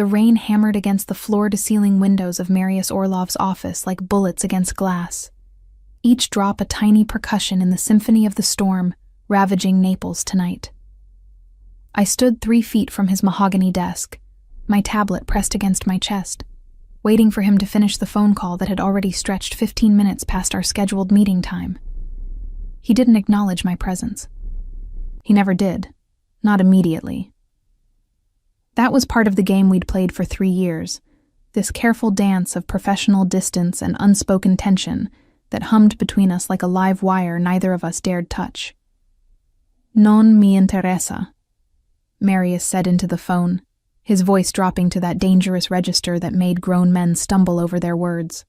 The rain hammered against the floor-to-ceiling windows of Marius Orlov's office like bullets against glass. Each drop a tiny percussion in the symphony of the storm ravaging Naples tonight. I stood 3 feet from his mahogany desk, my tablet pressed against my chest, waiting for him to finish the phone call that had already stretched 15 minutes past our scheduled meeting time. He didn't acknowledge my presence. He never did, not immediately. That was part of the game we'd played for 3 years, this careful dance of professional distance and unspoken tension that hummed between us like a live wire neither of us dared touch. Non mi interessa, Marius said into the phone, his voice dropping to that dangerous register that made grown men stumble over their words.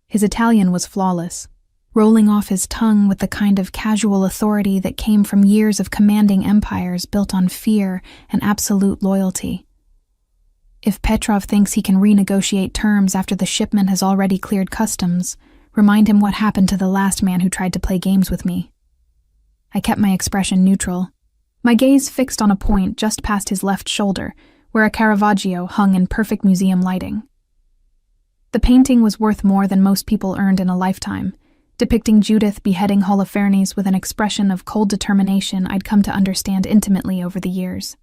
His Italian was flawless, rolling off his tongue with the kind of casual authority that came from years of commanding empires built on fear and absolute loyalty. If Petrov thinks he can renegotiate terms after the shipment has already cleared customs, remind him what happened to the last man who tried to play games with me. I kept my expression neutral, my gaze fixed on a point just past his left shoulder, where a Caravaggio hung in perfect museum lighting. The painting was worth more than most people earned in a lifetime, depicting Judith beheading Holofernes with an expression of cold determination I'd come to understand intimately over the years.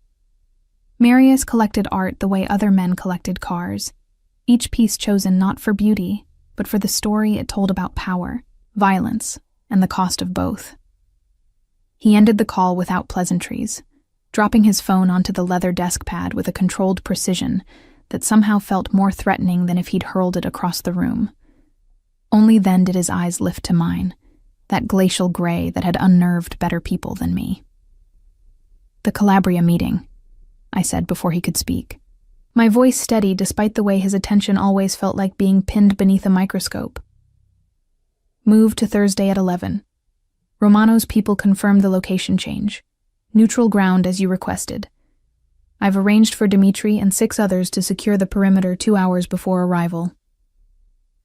Marius collected art the way other men collected cars, each piece chosen not for beauty, but for the story it told about power, violence, and the cost of both. He ended the call without pleasantries, dropping his phone onto the leather desk pad with a controlled precision that somehow felt more threatening than if he'd hurled it across the room. Only then did his eyes lift to mine, that glacial gray that had unnerved better people than me. "The Calabria meeting," I said before he could speak, my voice steady despite the way his attention always felt like being pinned beneath a microscope. "Moved to Thursday at 11. Romano's people confirmed the location change. Neutral ground as you requested. I've arranged for Dmitri and 6 others to secure the perimeter 2 hours before arrival."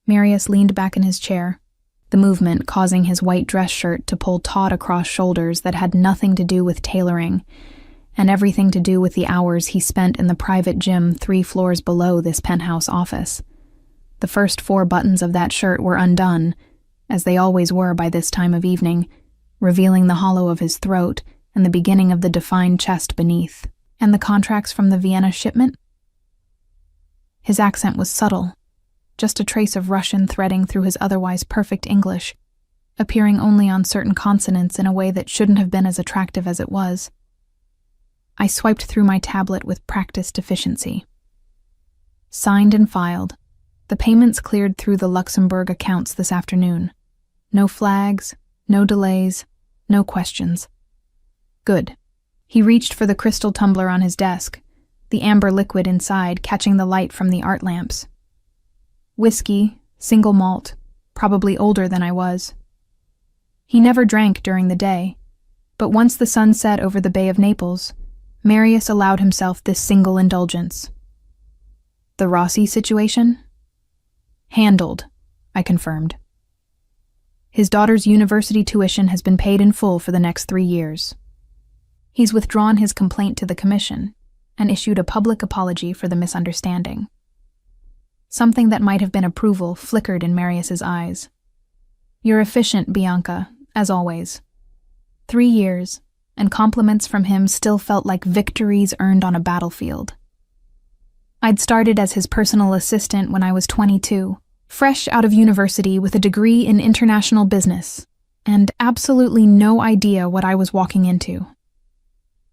Marius leaned back in his chair, the movement causing his white dress shirt to pull taut across shoulders that had nothing to do with tailoring, and everything to do with the hours he spent in the private gym 3 floors below this penthouse office. The first 4 buttons of that shirt were undone, as they always were by this time of evening, revealing the hollow of his throat and the beginning of the defined chest beneath. "And the contracts from the Vienna shipment?" His accent was subtle, just a trace of Russian threading through his otherwise perfect English, appearing only on certain consonants in a way that shouldn't have been as attractive as it was. I swiped through my tablet with practiced efficiency. Signed and filed. The payments cleared through the Luxembourg accounts this afternoon. No flags, no delays, no questions. Good. He reached for the crystal tumbler on his desk, the amber liquid inside catching the light from the art lamps. Whiskey, single malt, probably older than I was. He never drank during the day, but once the sun set over the Bay of Naples, Marius allowed himself this single indulgence. "The Rossi situation?" "Handled," I confirmed. "His daughter's university tuition has been paid in full for the next 3 years. He's withdrawn his complaint to the commission and issued a public apology for the misunderstanding." Something that might have been approval flickered in Marius's eyes. "You're efficient, Bianca, as always." 3 years, and compliments from him still felt like victories earned on a battlefield. I'd started as his personal assistant when I was 22, fresh out of university with a degree in international business, and absolutely no idea what I was walking into.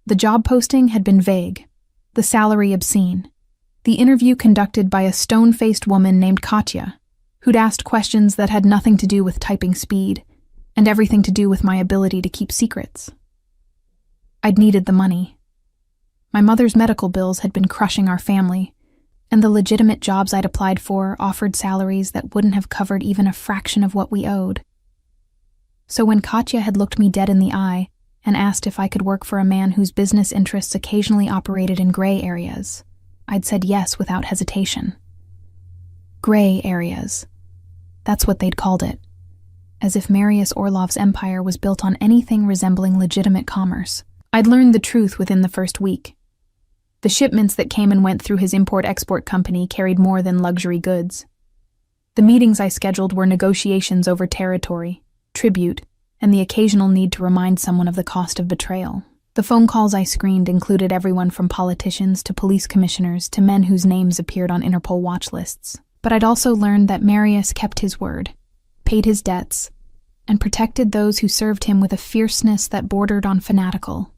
The job posting had been vague, the salary obscene, the interview conducted by a stone-faced woman named Katya, who'd asked questions that had nothing to do with typing speed, and everything to do with my ability to keep secrets. I'd needed the money. My mother's medical bills had been crushing our family, and the legitimate jobs I'd applied for offered salaries that wouldn't have covered even a fraction of what we owed. So when Katya had looked me dead in the eye and asked if I could work for a man whose business interests occasionally operated in gray areas, I'd said yes without hesitation. Gray areas. That's what they'd called it, as if Marius Orlov's empire was built on anything resembling legitimate commerce. I'd learned the truth within the first week. The shipments that came and went through his import-export company carried more than luxury goods. The meetings I scheduled were negotiations over territory, tribute, and the occasional need to remind someone of the cost of betrayal. The phone calls I screened included everyone from politicians to police commissioners to men whose names appeared on Interpol watch lists. But I'd also learned that Marius kept his word, paid his debts, and protected those who served him with a fierceness that bordered on fanatical.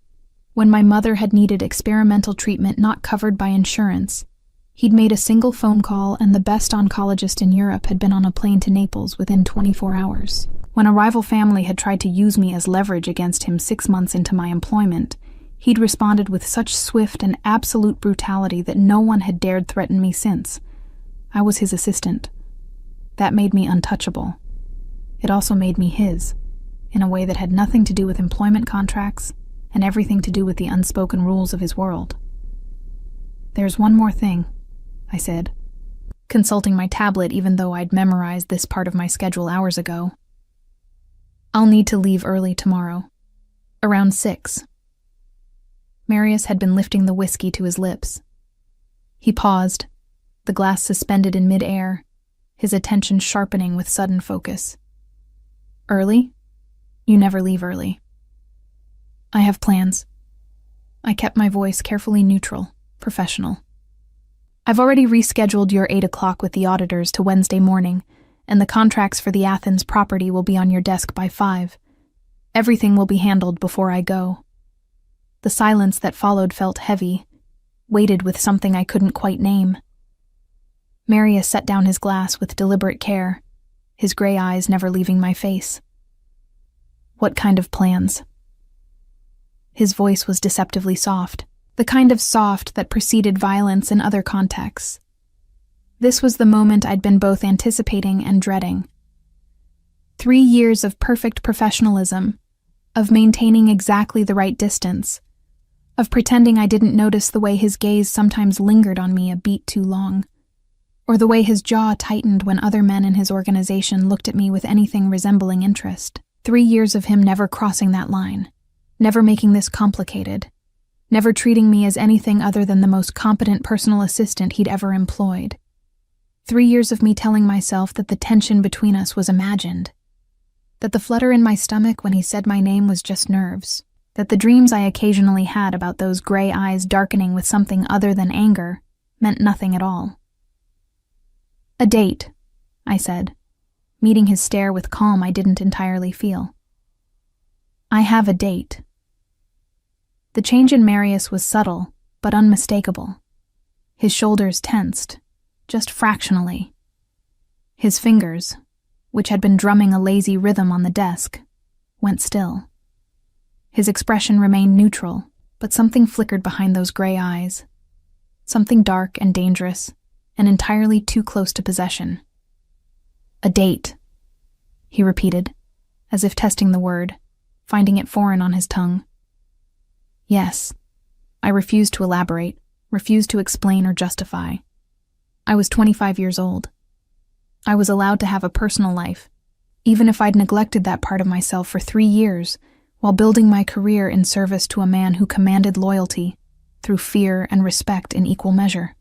When my mother had needed experimental treatment not covered by insurance, he'd made a single phone call and the best oncologist in Europe had been on a plane to Naples within 24 hours. When a rival family had tried to use me as leverage against him 6 months into my employment, he'd responded with such swift and absolute brutality that no one had dared threaten me since. I was his assistant. That made me untouchable. It also made me his, in a way that had nothing to do with employment contracts and everything to do with the unspoken rules of his world. "There's one more thing," I said, consulting my tablet even though I'd memorized this part of my schedule hours ago. "I'll need to leave early tomorrow, around 6. Marius had been lifting the whiskey to his lips. He paused, the glass suspended in mid-air, his attention sharpening with sudden focus. "Early? You never leave early." "I have plans." I kept my voice carefully neutral, professional. "I've already rescheduled your 8 o'clock with the auditors to Wednesday morning, and the contracts for the Athens property will be on your desk by 5. Everything will be handled before I go." The silence that followed felt heavy, weighted with something I couldn't quite name. Marius set down his glass with deliberate care, his gray eyes never leaving my face. "What kind of plans?" His voice was deceptively soft, the kind of soft that preceded violence in other contexts. This was the moment I'd been both anticipating and dreading. 3 years of perfect professionalism, of maintaining exactly the right distance, of pretending I didn't notice the way his gaze sometimes lingered on me a beat too long, or the way his jaw tightened when other men in his organization looked at me with anything resembling interest. 3 years of him never crossing that line, never making this complicated, never treating me as anything other than the most competent personal assistant he'd ever employed. 3 years of me telling myself that the tension between us was imagined, that the flutter in my stomach when he said my name was just nerves, that the dreams I occasionally had about those gray eyes darkening with something other than anger meant nothing at all. "A date," I said, meeting his stare with calm I didn't entirely feel. "I have a date." The change in Marius was subtle, but unmistakable. His shoulders tensed, just fractionally. His fingers, which had been drumming a lazy rhythm on the desk, went still. His expression remained neutral, but something flickered behind those gray eyes. Something dark and dangerous, and entirely too close to possession. "A date," he repeated, as if testing the word, finding it foreign on his tongue. "Yes." I refused to elaborate, refused to explain or justify. I was 25 years old. I was allowed to have a personal life, even if I'd neglected that part of myself for 3 years, while building my career in service to a man who commanded loyalty, through fear and respect in equal measure.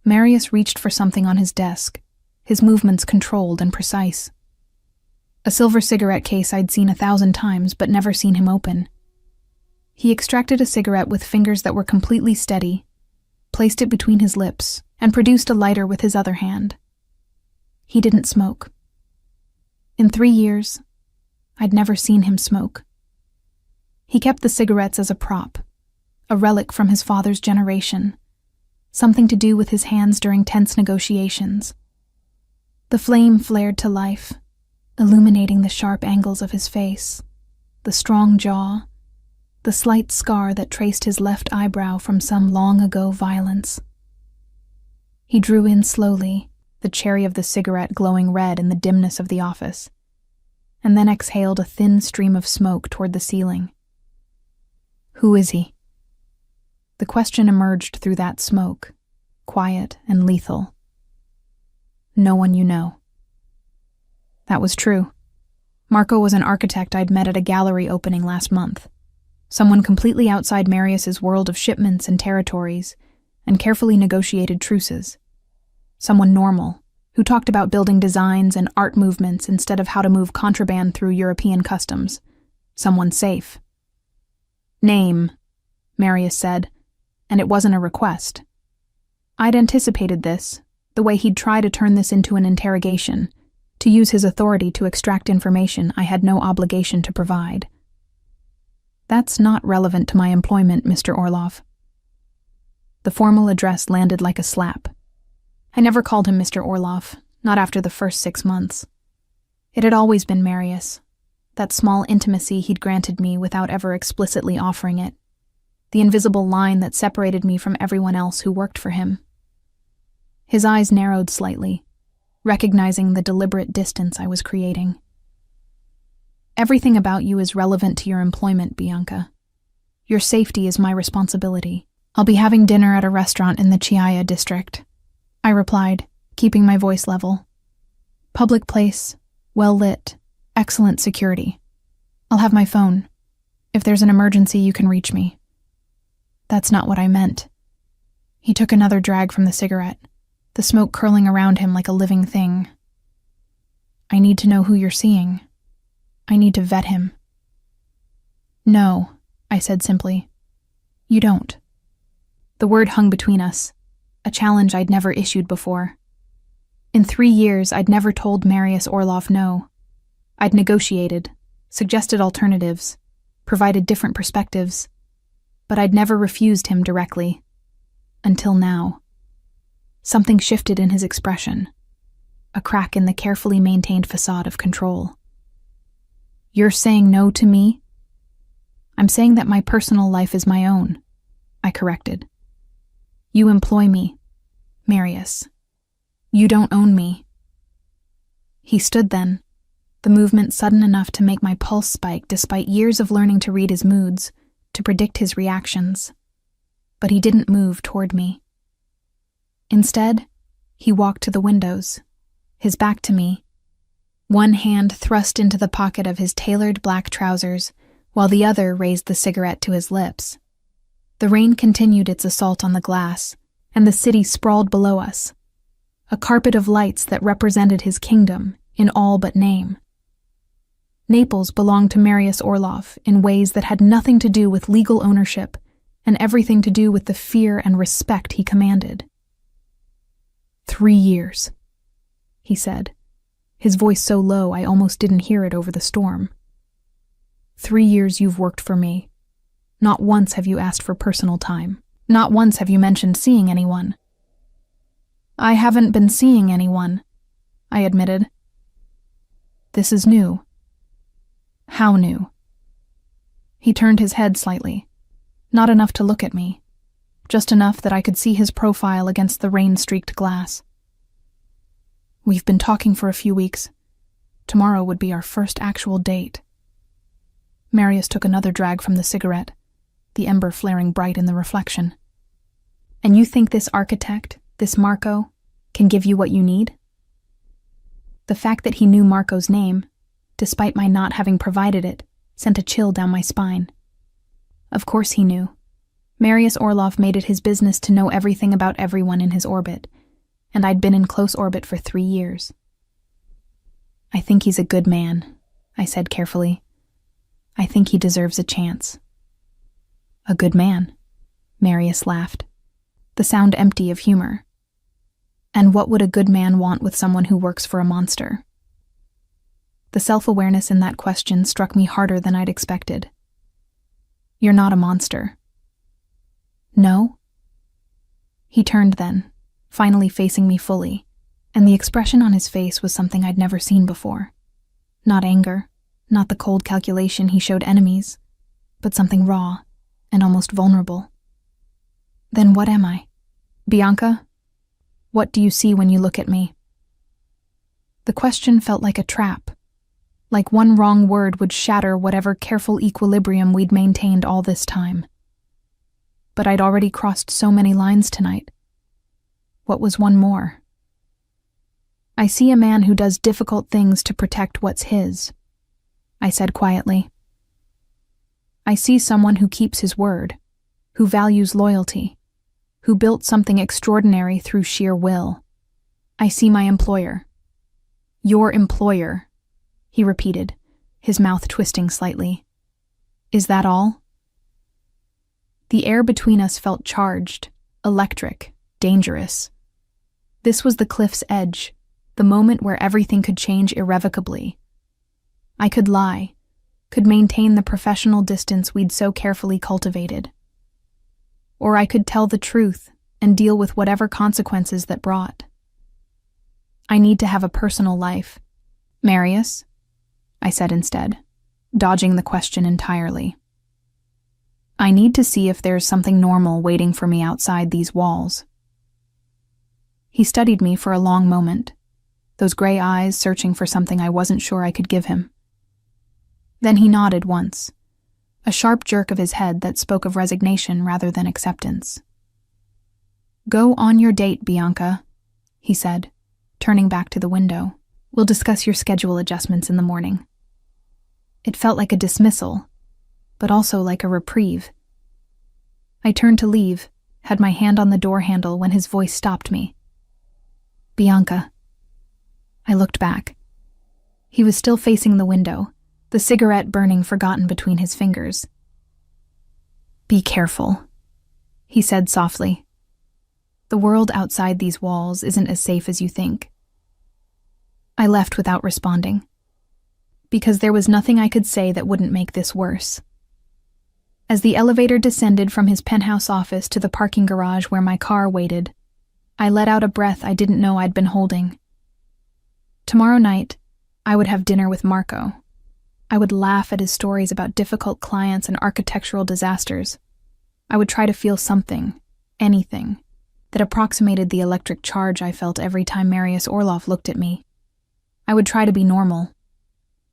Marius reached for something on his desk, his movements controlled and precise. A silver cigarette case I'd seen 1,000 times but never seen him open. He extracted a cigarette with fingers that were completely steady, placed it between his lips, and produced a lighter with his other hand. He didn't smoke. In 3 years, I'd never seen him smoke. He kept the cigarettes as a prop, a relic from his father's generation, something to do with his hands during tense negotiations. The flame flared to life, illuminating the sharp angles of his face, the strong jaw, the slight scar that traced his left eyebrow from some long-ago violence. He drew in slowly, the cherry of the cigarette glowing red in the dimness of the office, and then exhaled a thin stream of smoke toward the ceiling. "Who is he?" The question emerged through that smoke, quiet and lethal. "No one you know." That was true. Marco was an architect I'd met at a gallery opening last month. Someone completely outside Marius's world of shipments and territories and carefully negotiated truces. Someone normal, who talked about building designs and art movements instead of how to move contraband through European customs. Someone safe. "Name," Marius said, and it wasn't a request. I'd anticipated this, the way he'd try to turn this into an interrogation, to use his authority to extract information I had no obligation to provide. "That's not relevant to my employment, Mr. Orlov." The formal address landed like a slap. I never called him Mr. Orlov, not after the first 6 months. It had always been Marius, that small intimacy he'd granted me without ever explicitly offering it, the invisible line that separated me from everyone else who worked for him. His eyes narrowed slightly, recognizing the deliberate distance I was creating. "Everything about you is relevant to your employment, Bianca. Your safety is my responsibility. I'll be having dinner at a restaurant in the Chiaya district," I replied, keeping my voice level. "Public place, well lit, excellent security. I'll have my phone. If there's an emergency, you can reach me." "That's not what I meant." He took another drag from the cigarette, the smoke curling around him like a living thing. "I need to know who you're seeing. I need to vet him." "No," I said simply. "You don't." The word hung between us, a challenge I'd never issued before. In 3 years, I'd never told Marius Orlov no. I'd negotiated, suggested alternatives, provided different perspectives, but I'd never refused him directly. Until now. Something shifted in his expression, a crack in the carefully maintained facade of control. "You're saying no to me?" "I'm saying that my personal life is my own," I corrected. "You employ me, Marius. You don't own me." He stood then, the movement sudden enough to make my pulse spike despite years of learning to read his moods, to predict his reactions. But he didn't move toward me. Instead, he walked to the windows, his back to me, one hand thrust into the pocket of his tailored black trousers, while the other raised the cigarette to his lips. The rain continued its assault on the glass, and the city sprawled below us, a carpet of lights that represented his kingdom in all but name. Naples belonged to Marius Orlov in ways that had nothing to do with legal ownership and everything to do with the fear and respect he commanded. 3 years, he said, his voice so low I almost didn't hear it over the storm. 3 years you've worked for me. Not once have you asked for personal time. Not once have you mentioned seeing anyone. I haven't been seeing anyone, I admitted. This is new. How new? He turned his head slightly, not enough to look at me, just enough that I could see his profile against the rain-streaked glass. We've been talking for a few weeks. Tomorrow would be our first actual date. Marius took another drag from the cigarette, the ember flaring bright in the reflection. And you think this architect, this Marco, can give you what you need? The fact that he knew Marco's name, despite my not having provided it, sent a chill down my spine. Of course he knew. Marius Orlov made it his business to know everything about everyone in his orbit, and I'd been in close orbit for 3 years. I think he's a good man, I said carefully. I think he deserves a chance. A good man, Marius laughed, the sound empty of humor. And what would a good man want with someone who works for a monster? The self-awareness in that question struck me harder than I'd expected. You're not a monster. No? He turned then, finally facing me fully, and the expression on his face was something I'd never seen before. Not anger, not the cold calculation he showed enemies, but something raw and almost vulnerable. Then what am I? Bianca? What do you see when you look at me? The question felt like a trap, like one wrong word would shatter whatever careful equilibrium we'd maintained all this time. But I'd already crossed so many lines tonight. What was one more? I see a man who does difficult things to protect what's his, I said quietly. I see someone who keeps his word, who values loyalty, who built something extraordinary through sheer will. I see my employer. Your employer, he repeated, his mouth twisting slightly. Is that all? The air between us felt charged, electric, dangerous. This was the cliff's edge, the moment where everything could change irrevocably. I could lie, could maintain the professional distance we'd so carefully cultivated. Or I could tell the truth and deal with whatever consequences that brought. I need to have a personal life. Marius? I said instead, dodging the question entirely. I need to see if there's something normal waiting for me outside these walls. He studied me for a long moment, those gray eyes searching for something I wasn't sure I could give him. Then he nodded once, a sharp jerk of his head that spoke of resignation rather than acceptance. Go on your date, Bianca, he said, turning back to the window. We'll discuss your schedule adjustments in the morning. It felt like a dismissal, but also like a reprieve. I turned to leave, had my hand on the door handle when his voice stopped me. Bianca. I looked back. He was still facing the window, the cigarette burning forgotten between his fingers. Be careful, he said softly. The world outside these walls isn't as safe as you think. I left without responding, because there was nothing I could say that wouldn't make this worse. As the elevator descended from his penthouse office to the parking garage where my car waited, I let out a breath I didn't know I'd been holding. Tomorrow night, I would have dinner with Marco. I would laugh at his stories about difficult clients and architectural disasters. I would try to feel something, anything, that approximated the electric charge I felt every time Marius Orlov looked at me. I would try to be normal.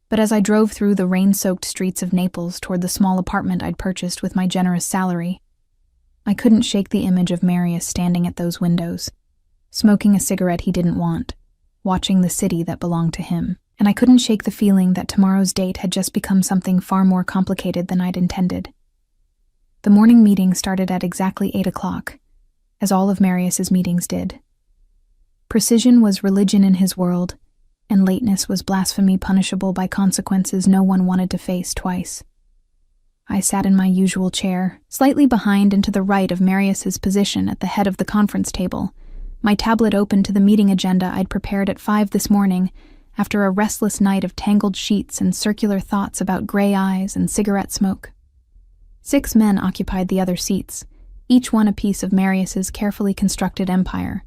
But as I drove through the rain-soaked streets of Naples toward the small apartment I'd purchased with my generous salary, I couldn't shake the image of Marius standing at those windows, smoking a cigarette he didn't want, watching the city that belonged to him. And I couldn't shake the feeling that tomorrow's date had just become something far more complicated than I'd intended. The morning meeting started at exactly 8 o'clock, as all of Marius's meetings did. Precision was religion in his world, and lateness was blasphemy punishable by consequences no one wanted to face twice. I sat in my usual chair, slightly behind and to the right of Marius's position at the head of the conference table, my tablet open to the meeting agenda I'd prepared at 5 this morning, after a restless night of tangled sheets and circular thoughts about gray eyes and cigarette smoke. 6 men occupied the other seats, each one a piece of Marius's carefully constructed empire.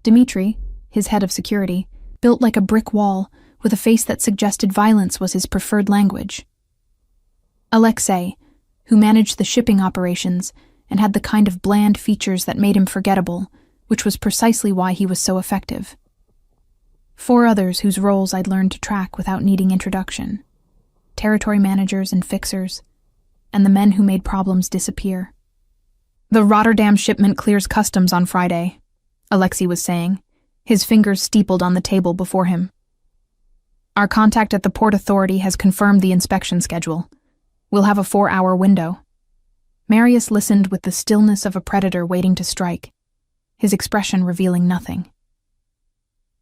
Dmitri, his head of security, built like a brick wall, with a face that suggested violence was his preferred language. Alexei, who managed the shipping operations and had the kind of bland features that made him forgettable, which was precisely why he was so effective. 4 others whose roles I'd learned to track without needing introduction. Territory managers and fixers, and the men who made problems disappear. The Rotterdam shipment clears customs on Friday, Alexei was saying, his fingers steepled on the table before him. Our contact at the Port Authority has confirmed the inspection schedule. We'll have a 4-hour window. Marius listened with the stillness of a predator waiting to strike, his expression revealing nothing.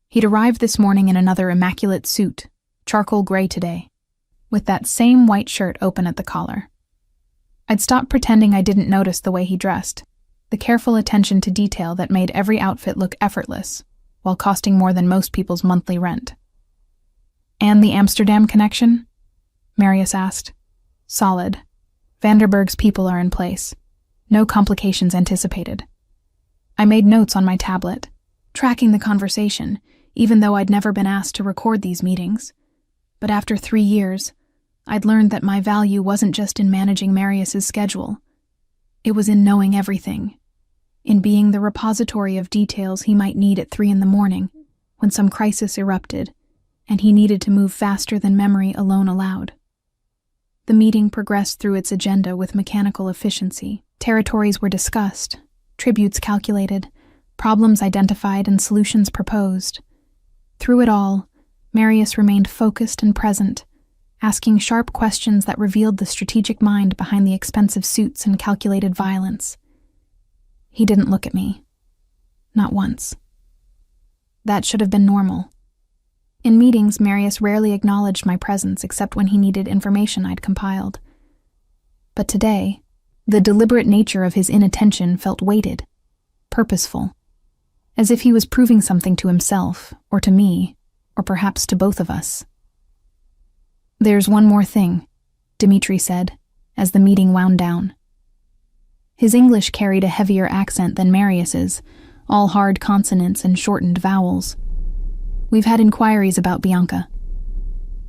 He'd arrived this morning in another immaculate suit, charcoal gray today, with that same white shirt open at the collar. I'd stopped pretending I didn't notice the way he dressed, the careful attention to detail that made every outfit look effortless, while costing more than most people's monthly rent. And the Amsterdam connection? Marius asked. Solid. Vanderberg's people are in place. No complications anticipated. I made notes on my tablet, tracking the conversation, even though I'd never been asked to record these meetings. But after 3 years, I'd learned that my value wasn't just in managing Marius's schedule. It was in knowing everything, in being the repository of details he might need at 3 a.m. when some crisis erupted, and he needed to move faster than memory alone allowed. The meeting progressed through its agenda with mechanical efficiency. Territories were discussed, tributes calculated, problems identified, and solutions proposed. Through it all, Marius remained focused and present, asking sharp questions that revealed the strategic mind behind the expensive suits and calculated violence. He didn't look at me. Not once. That should have been normal. In meetings, Marius rarely acknowledged my presence except when he needed information I'd compiled. But today, the deliberate nature of his inattention felt weighted, purposeful, as if he was proving something to himself, or to me, or perhaps to both of us. "There's one more thing," Dmitri said, as the meeting wound down. His English carried a heavier accent than Marius's, all hard consonants and shortened vowels. "We've had inquiries about Bianca."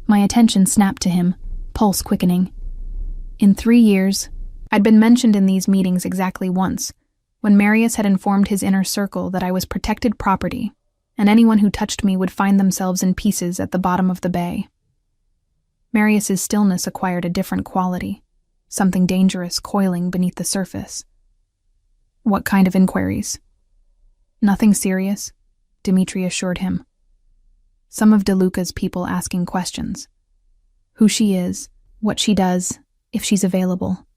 My attention snapped to him, pulse quickening. In 3 years, I'd been mentioned in these meetings exactly once, when Marius had informed his inner circle that I was protected property, and anyone who touched me would find themselves in pieces at the bottom of the bay. Marius's stillness acquired a different quality, something dangerous coiling beneath the surface. "What kind of inquiries?" "Nothing serious," Dmitri assured him. "Some of DeLuca's people asking questions. Who she is, what she does, if she's available."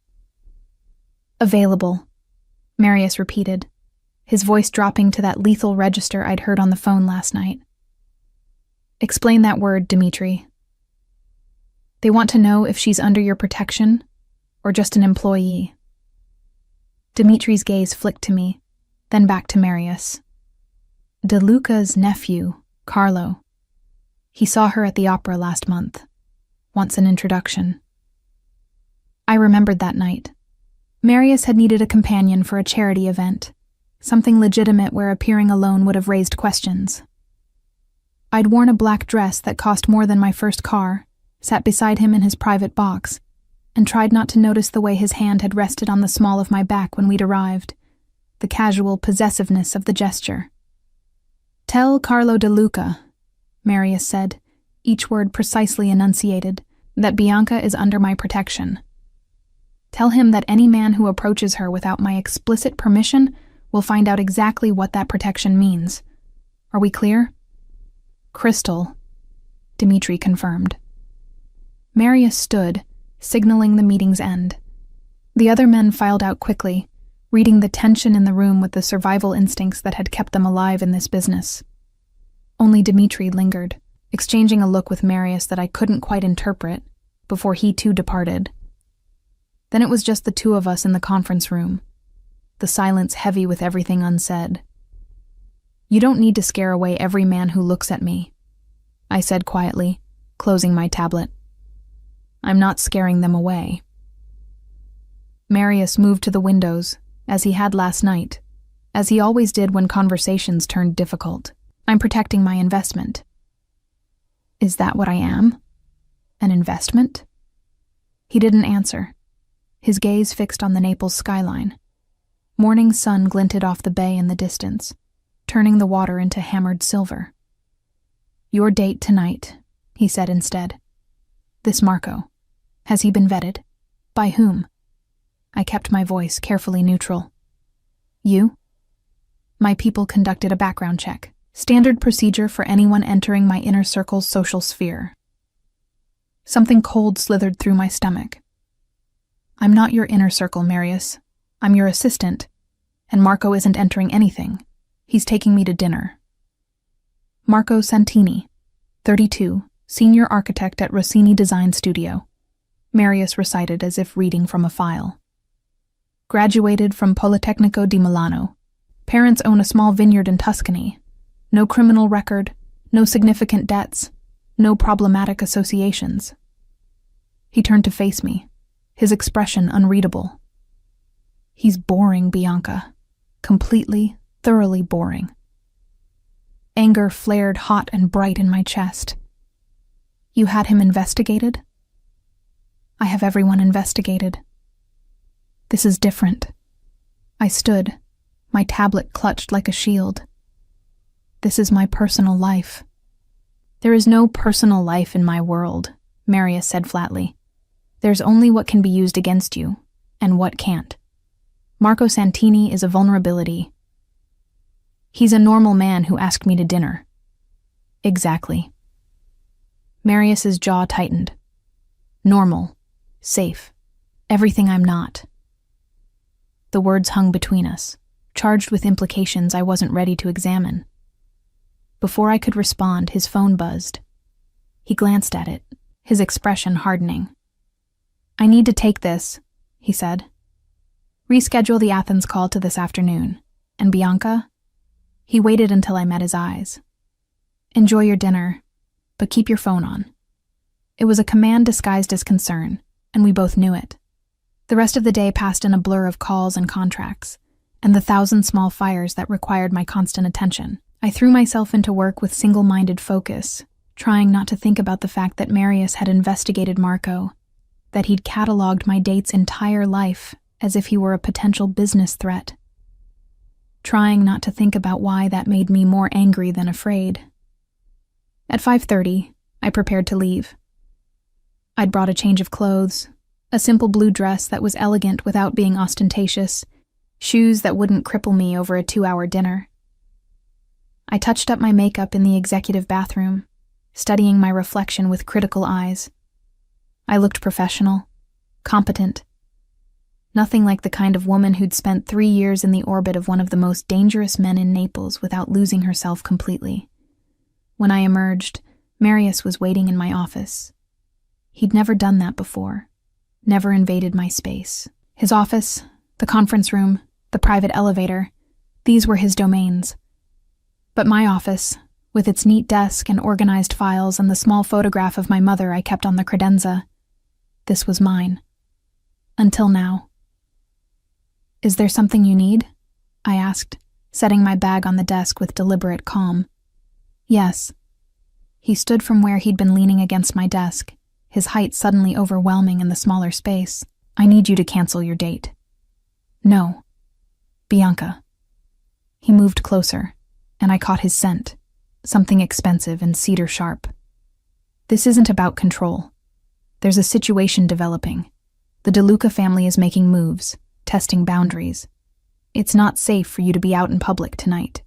"Available," Marius repeated, his voice dropping to that lethal register I'd heard on the phone last night. "Explain that word, Dmitri." "They want to know if she's under your protection or just an employee." Dmitri's gaze flicked to me, then back to Marius. "DeLuca's nephew, Carlo. He saw her at the opera last month. Wants an introduction." I remembered that night. Marius had needed a companion for a charity event, something legitimate where appearing alone would have raised questions. I'd worn a black dress that cost more than my first car, sat beside him in his private box, and tried not to notice the way his hand had rested on the small of my back when we'd arrived, the casual possessiveness of the gesture. "Tell Carlo DeLuca," Marius said, each word precisely enunciated, "that Bianca is under my protection. Tell him that any man who approaches her without my explicit permission will find out exactly what that protection means. Are we clear?" "Crystal," Dmitri confirmed. Marius stood, signaling the meeting's end. The other men filed out quickly, reading the tension in the room with the survival instincts that had kept them alive in this business. Only Dmitri lingered, exchanging a look with Marius that I couldn't quite interpret, before he too departed. Then it was just the two of us in the conference room, the silence heavy with everything unsaid. "You don't need to scare away every man who looks at me," I said quietly, closing my tablet. "I'm not scaring them away." Marius moved to the windows, as he had last night, as he always did when conversations turned difficult. "I'm protecting my investment." "Is that what I am? An investment?" He didn't answer, his gaze fixed on the Naples skyline. Morning sun glinted off the bay in the distance, turning the water into hammered silver. "Your date tonight," he said instead. "This Marco. Has he been vetted? By whom?" I kept my voice carefully neutral. "You?" "My people conducted a background check. Standard procedure for anyone entering my inner circle's social sphere." Something cold slithered through my stomach. "I'm not your inner circle, Marius. I'm your assistant, and Marco isn't entering anything. He's taking me to dinner." "Marco Santini, 32, senior architect at Rossini Design Studio," Marius recited as if reading from a file. "Graduated from Politecnico di Milano. Parents own a small vineyard in Tuscany. No criminal record, no significant debts, no problematic associations." He turned to face me, his expression unreadable. "He's boring, Bianca. Completely, thoroughly boring." Anger flared hot and bright in my chest. "You had him investigated?" "I have everyone investigated." "This is different." I stood, my tablet clutched like a shield. "This is my personal life." "There is no personal life in my world," Marius said flatly. "There's only what can be used against you, and what can't. Marco Santini is a vulnerability." "He's a normal man who asked me to dinner." "Exactly." Marius's jaw tightened. Normal. Safe. Everything I'm not. The words hung between us, charged with implications I wasn't ready to examine. Before I could respond, his phone buzzed. He glanced at it, his expression hardening. "I need to take this," he said. "Reschedule the Athens call to this afternoon. And Bianca?" He waited until I met his eyes. "Enjoy your dinner, but keep your phone on." It was a command disguised as concern, and we both knew it. The rest of the day passed in a blur of calls and contracts, and the 1,000 small fires that required my constant attention. I threw myself into work with single-minded focus, trying not to think about the fact that Marius had investigated Marco, that he'd cataloged my date's entire life as if he were a potential business threat. Trying not to think about why that made me more angry than afraid. At 5:30, I prepared to leave. I'd brought a change of clothes, a simple blue dress that was elegant without being ostentatious, shoes that wouldn't cripple me over a 2-hour dinner. I touched up my makeup in the executive bathroom, studying my reflection with critical eyes. I looked professional, competent. Nothing like the kind of woman who'd spent 3 years in the orbit of one of the most dangerous men in Naples without losing herself completely. When I emerged, Marius was waiting in my office. He'd never done that before, never invaded my space. His office, the conference room, the private elevator, these were his domains. But my office, with its neat desk and organized files and the small photograph of my mother I kept on the credenza, this was mine. Until now. "Is there something you need?" I asked, setting my bag on the desk with deliberate calm. "Yes." He stood from where he'd been leaning against my desk, his height suddenly overwhelming in the smaller space. "I need you to cancel your date." "No. Bianca." He moved closer, and I caught his scent, something expensive and cedar sharp. "This isn't about control. There's a situation developing. The De Luca family is making moves, testing boundaries. It's not safe for you to be out in public tonight."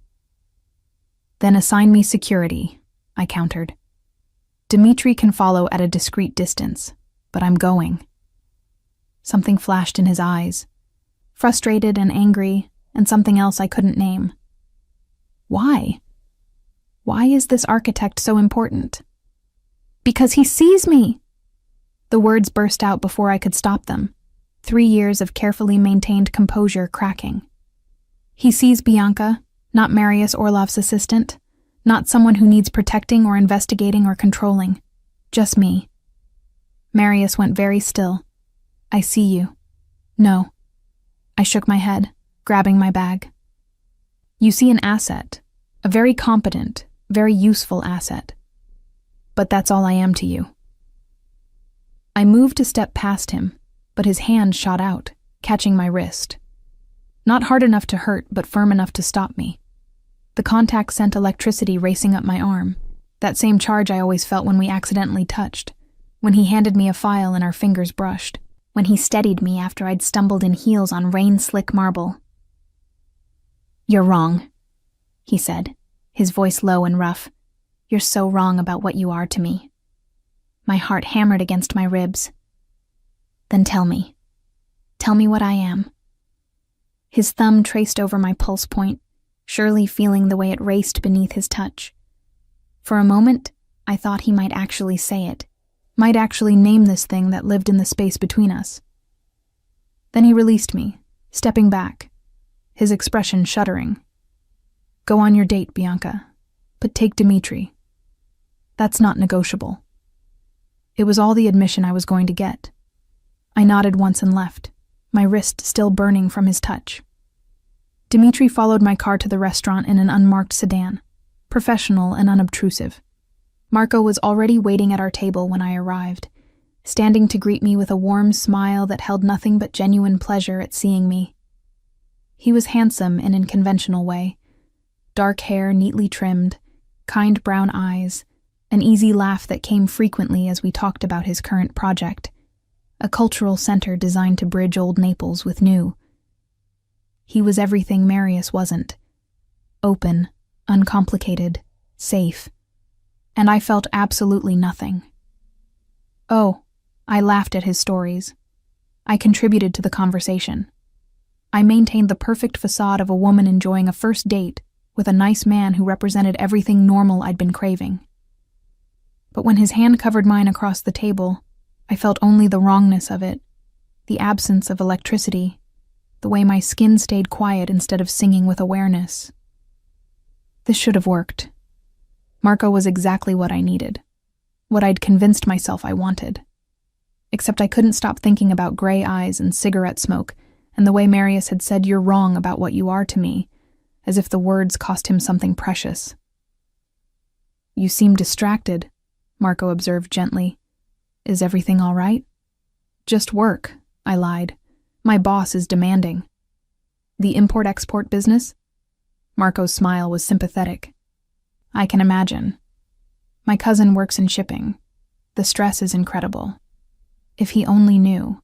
"Then assign me security," I countered. "Dimitri can follow at a discreet distance, but I'm going." Something flashed in his eyes, frustrated and angry, and something else I couldn't name. "Why? Why is this architect so important?" "Because he sees me!" The words burst out before I could stop them, 3 years of carefully maintained composure cracking. "He sees Bianca, not Marius Orlov's assistant, not someone who needs protecting or investigating or controlling. Just me." Marius went very still. "I see you." "No." I shook my head, grabbing my bag. "You see an asset, a very competent, very useful asset. But that's all I am to you." I moved to step past him, but his hand shot out, catching my wrist. Not hard enough to hurt, but firm enough to stop me. The contact sent electricity racing up my arm, that same charge I always felt when we accidentally touched, when he handed me a file and our fingers brushed, when he steadied me after I'd stumbled in heels on rain-slick marble. "You're wrong," he said, his voice low and rough. "You're so wrong about what you are to me." My heart hammered against my ribs. "Then tell me. Tell me what I am." His thumb traced over my pulse point, surely feeling the way it raced beneath his touch. For a moment, I thought he might actually say it, might actually name this thing that lived in the space between us. Then he released me, stepping back, his expression shuddering. "Go on your date, Bianca, but take Dimitri. That's not negotiable." It was all the admission I was going to get. I nodded once and left, my wrist still burning from his touch. Dimitri followed my car to the restaurant in an unmarked sedan, professional and unobtrusive. Marco was already waiting at our table when I arrived, standing to greet me with a warm smile that held nothing but genuine pleasure at seeing me. He was handsome in a conventional way, dark hair neatly trimmed, kind brown eyes, an easy laugh that came frequently as we talked about his current project, a cultural center designed to bridge old Naples with new. He was everything Marius wasn't. Open, uncomplicated, safe. And I felt absolutely nothing. "Oh," I laughed at his stories. I contributed to the conversation. I maintained the perfect facade of a woman enjoying a first date with a nice man who represented everything normal I'd been craving. But when his hand covered mine across the table, I felt only the wrongness of it, the absence of electricity, the way my skin stayed quiet instead of singing with awareness. This should have worked. Marco was exactly what I needed, what I'd convinced myself I wanted. Except I couldn't stop thinking about gray eyes and cigarette smoke and the way Marius had said "you're wrong about what you are" to me, as if the words cost him something precious. "You seem distracted," Marco observed gently. "Is everything all right?" "Just work," I lied. "My boss is demanding." "The import-export business?" Marco's smile was sympathetic. "I can imagine. My cousin works in shipping. The stress is incredible. If he only knew.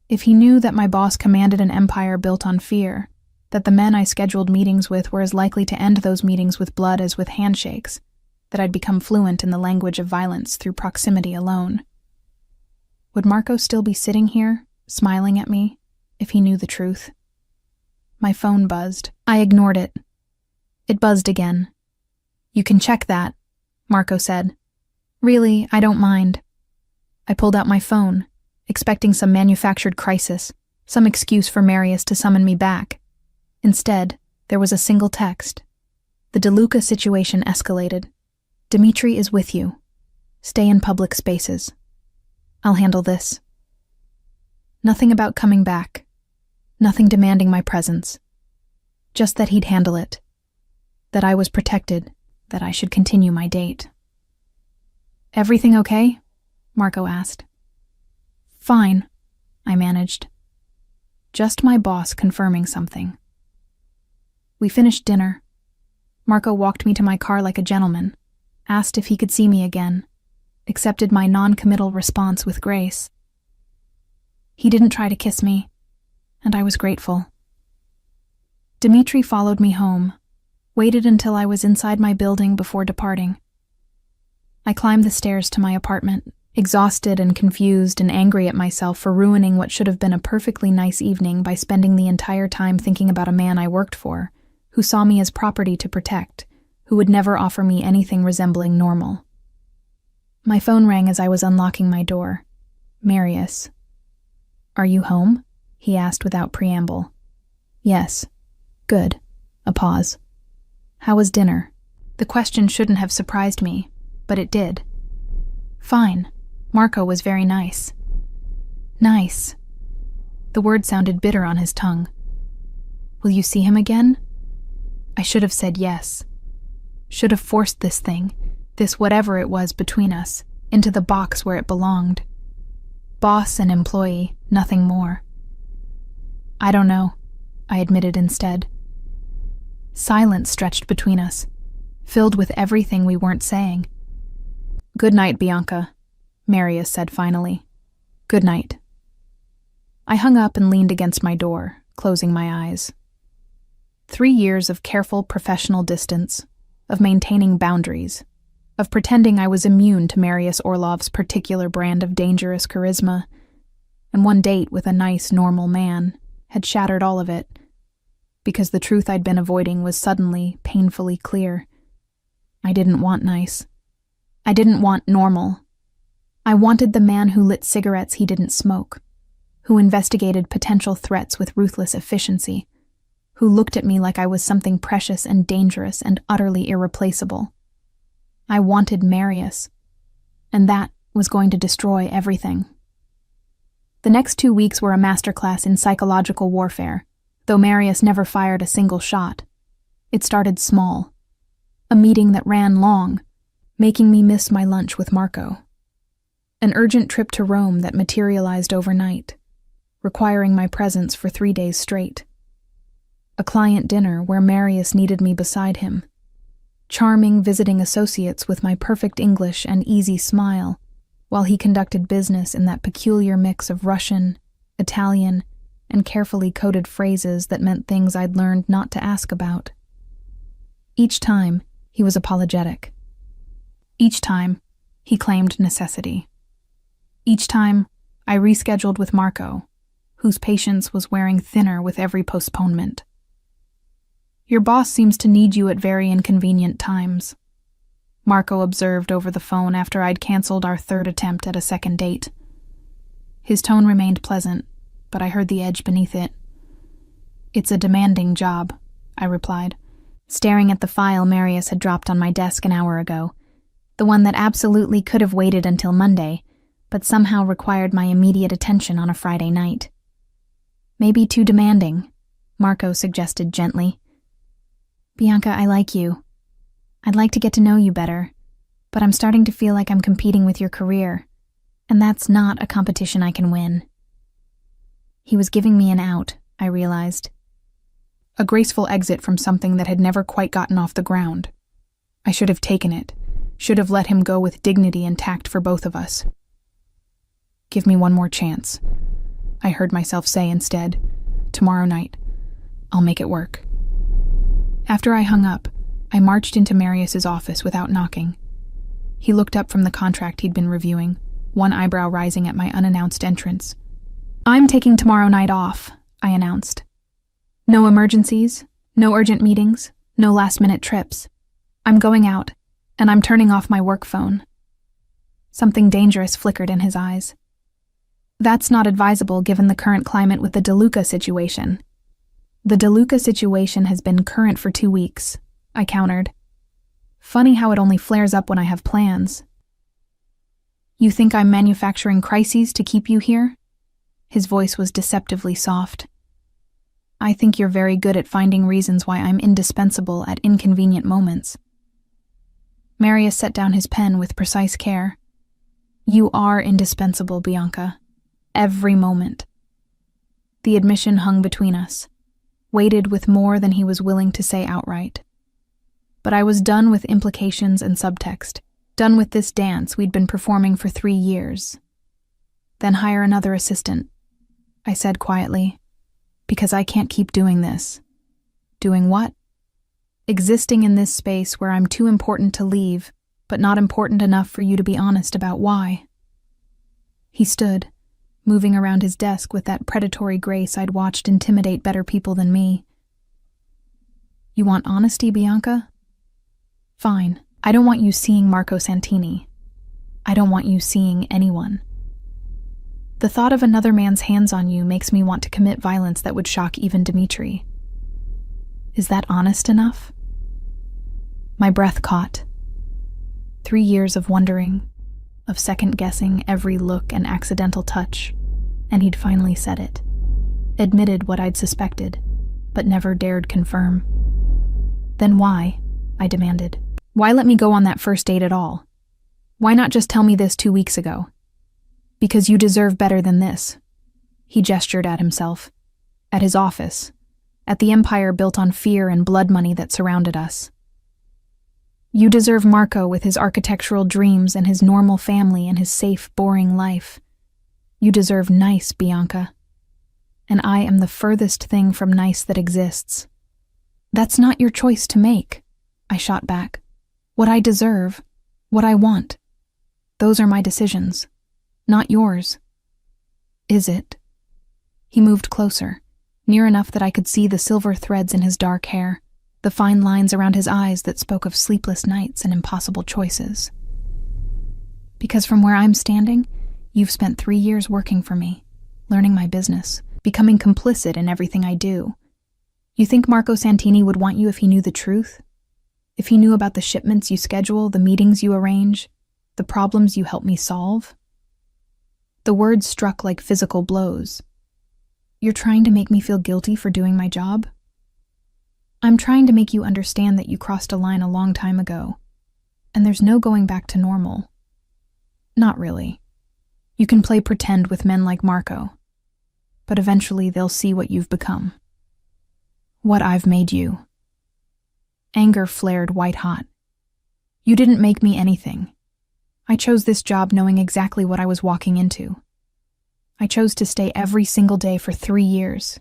If he knew that my boss commanded an empire built on fear, that the men I scheduled meetings with were as likely to end those meetings with blood as with handshakes, that I'd become fluent in the language of violence through proximity alone. Would Marco still be sitting here, smiling at me, if he knew the truth? My phone buzzed. I ignored it. It buzzed again. "You can check that," Marco said. "Really, I don't mind." I pulled out my phone, expecting some manufactured crisis, some excuse for Marius to summon me back. Instead, there was a single text. "The DeLuca situation escalated. Dimitri is with you. Stay in public spaces. I'll handle this." Nothing about coming back. Nothing demanding my presence. Just that he'd handle it. That I was protected. That I should continue my date. "Everything okay?" Marco asked. "Fine," I managed. Just my boss confirming something. We finished dinner. Marco walked me to my car like a gentleman, asked if he could see me again, accepted my non-committal response with grace. He didn't try to kiss me, and I was grateful. Dimitri followed me home, waited until I was inside my building before departing. I climbed the stairs to my apartment, exhausted and confused and angry at myself for ruining what should have been a perfectly nice evening by spending the entire time thinking about a man I worked for, who saw me as property to protect, who would never offer me anything resembling normal. My phone rang as I was unlocking my door. Marius. "Are you home?" he asked without preamble. "Yes." "Good." A pause. "How was dinner?" The question shouldn't have surprised me, but it did. "Fine. Marco was very nice." "Nice." The word sounded bitter on his tongue. "Will you see him again?" I should have said yes. Should have forced this thing, this whatever it was between us, into the box where it belonged. Boss and employee, nothing more. "I don't know," I admitted instead. Silence stretched between us, filled with everything we weren't saying. "Good night, Bianca," Marius said finally. "Good night." I hung up and leaned against my door, closing my eyes. 3 years of careful professional distance, of maintaining boundaries, of pretending I was immune to Marius Orlov's particular brand of dangerous charisma, and one date with a nice, normal man had shattered all of it, because the truth I'd been avoiding was suddenly, painfully clear. I didn't want nice. I didn't want normal. I wanted the man who lit cigarettes he didn't smoke, who investigated potential threats with ruthless efficiency, who looked at me like I was something precious and dangerous and utterly irreplaceable. I wanted Marius, and that was going to destroy everything. The next 2 weeks were a masterclass in psychological warfare, though Marius never fired a single shot. It started small. A meeting that ran long, making me miss my lunch with Marco. An urgent trip to Rome that materialized overnight, requiring my presence for 3 days straight. A client dinner where Marius needed me beside him. Charming visiting associates with my perfect English and easy smile, while he conducted business in that peculiar mix of Russian, Italian, and carefully coded phrases that meant things I'd learned not to ask about. Each time, he was apologetic. Each time, he claimed necessity. Each time, I rescheduled with Marco, whose patience was wearing thinner with every postponement. Your boss seems to need you at very inconvenient times, Marco observed over the phone after I'd canceled our third attempt at a second date. His tone remained pleasant, but I heard the edge beneath it. It's a demanding job, I replied, staring at the file Marius had dropped on my desk an hour ago, the one that absolutely could have waited until Monday, but somehow required my immediate attention on a Friday night. Maybe too demanding, Marco suggested gently. Bianca, I like you. I'd like to get to know you better, but I'm starting to feel like I'm competing with your career, and that's not a competition I can win. He was giving me an out, I realized. A graceful exit from something that had never quite gotten off the ground. I should have taken it, should have let him go with dignity and tact for both of us. Give me one more chance, I heard myself say instead. Tomorrow night. I'll make it work. After I hung up, I marched into Marius's office without knocking. He looked up from the contract he'd been reviewing, one eyebrow rising at my unannounced entrance. I'm taking tomorrow night off, I announced. No emergencies, no urgent meetings, no last-minute trips. I'm going out, and I'm turning off my work phone. Something dangerous flickered in his eyes. That's not advisable given the current climate with the DeLuca situation. The DeLuca situation has been current for 2 weeks, I countered. Funny how it only flares up when I have plans. You think I'm manufacturing crises to keep you here? His voice was deceptively soft. I think you're very good at finding reasons why I'm indispensable at inconvenient moments. Marius set down his pen with precise care. You are indispensable, Bianca. Every moment. The admission hung between us, weighted with more than he was willing to say outright. But I was done with implications and subtext, done with this dance we'd been performing for 3 years. Then hire another assistant, I said quietly, because I can't keep doing this. Doing what? Existing in this space where I'm too important to leave, but not important enough for you to be honest about why. He stood, moving around his desk with that predatory grace I'd watched intimidate better people than me. You want honesty, Bianca? Fine. I don't want you seeing Marco Santini. I don't want you seeing anyone. The thought of another man's hands on you makes me want to commit violence that would shock even Dimitri. Is that honest enough? My breath caught. 3 years of wondering, of second-guessing every look and accidental touch, and he'd finally said it. Admitted what I'd suspected, but never dared confirm. Then why? I demanded. Why let me go on that first date at all? Why not just tell me this 2 weeks ago? Because you deserve better than this. He gestured at himself, at his office, at the empire built on fear and blood money that surrounded us. You deserve Marco with his architectural dreams and his normal family and his safe, boring life. You deserve nice, Bianca. And I am the furthest thing from nice that exists. That's not your choice to make, I shot back. What I deserve, what I want. Those are my decisions, not yours. Is it? He moved closer, near enough that I could see the silver threads in his dark hair, the fine lines around his eyes that spoke of sleepless nights and impossible choices. Because from where I'm standing, you've spent 3 years working for me, learning my business, becoming complicit in everything I do. You think Marco Santini would want you if he knew the truth? If he knew about the shipments you schedule, the meetings you arrange, the problems you help me solve? The words struck like physical blows. You're trying to make me feel guilty for doing my job? I'm trying to make you understand that you crossed a line a long time ago, and there's no going back to normal. Not really. You can play pretend with men like Marco, but eventually they'll see what you've become. What I've made you. Anger flared white-hot. You didn't make me anything. I chose this job knowing exactly what I was walking into. I chose to stay every single day for 3 years.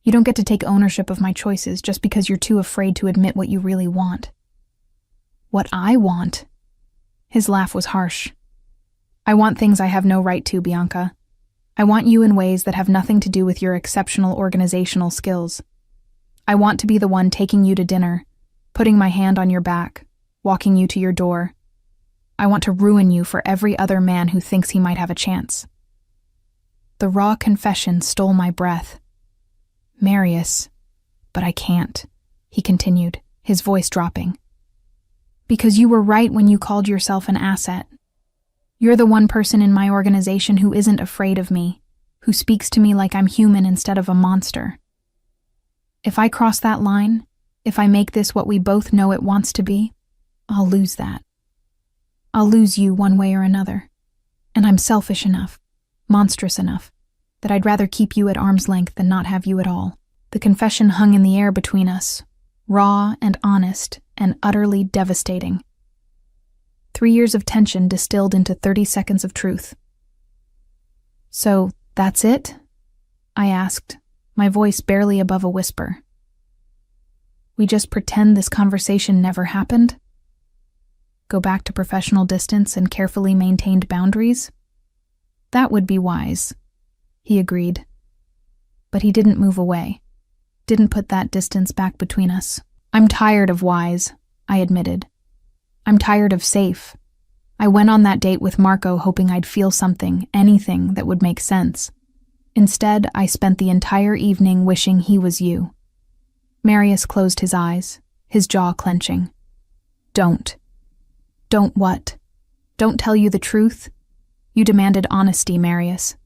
You don't get to take ownership of my choices just because you're too afraid to admit what you really want. What I want? His laugh was harsh. I want things I have no right to, Bianca. I want you in ways that have nothing to do with your exceptional organizational skills. I want to be the one taking you to dinner, putting my hand on your back, walking you to your door. I want to ruin you for every other man who thinks he might have a chance. The raw confession stole my breath. Marius, but I can't, he continued, his voice dropping. Because you were right when you called yourself an asset. You're the one person in my organization who isn't afraid of me, who speaks to me like I'm human instead of a monster. If I cross that line, if I make this what we both know it wants to be, I'll lose that. I'll lose you one way or another. And I'm selfish enough, monstrous enough, that I'd rather keep you at arm's length than not have you at all. The confession hung in the air between us, raw and honest and utterly devastating. 3 years of tension distilled into 30 seconds of truth. So, that's it? I asked, my voice barely above a whisper. We just pretend this conversation never happened? Go back to professional distance and carefully maintained boundaries? That would be wise, he agreed. But he didn't move away, didn't put that distance back between us. I'm tired of wise, I admitted. I'm tired of safe. I went on that date with Marco hoping I'd feel something, anything that would make sense. Instead, I spent the entire evening wishing he was you. Marius closed his eyes, his jaw clenching. Don't. Don't what? Don't tell you the truth? You demanded honesty, Marius.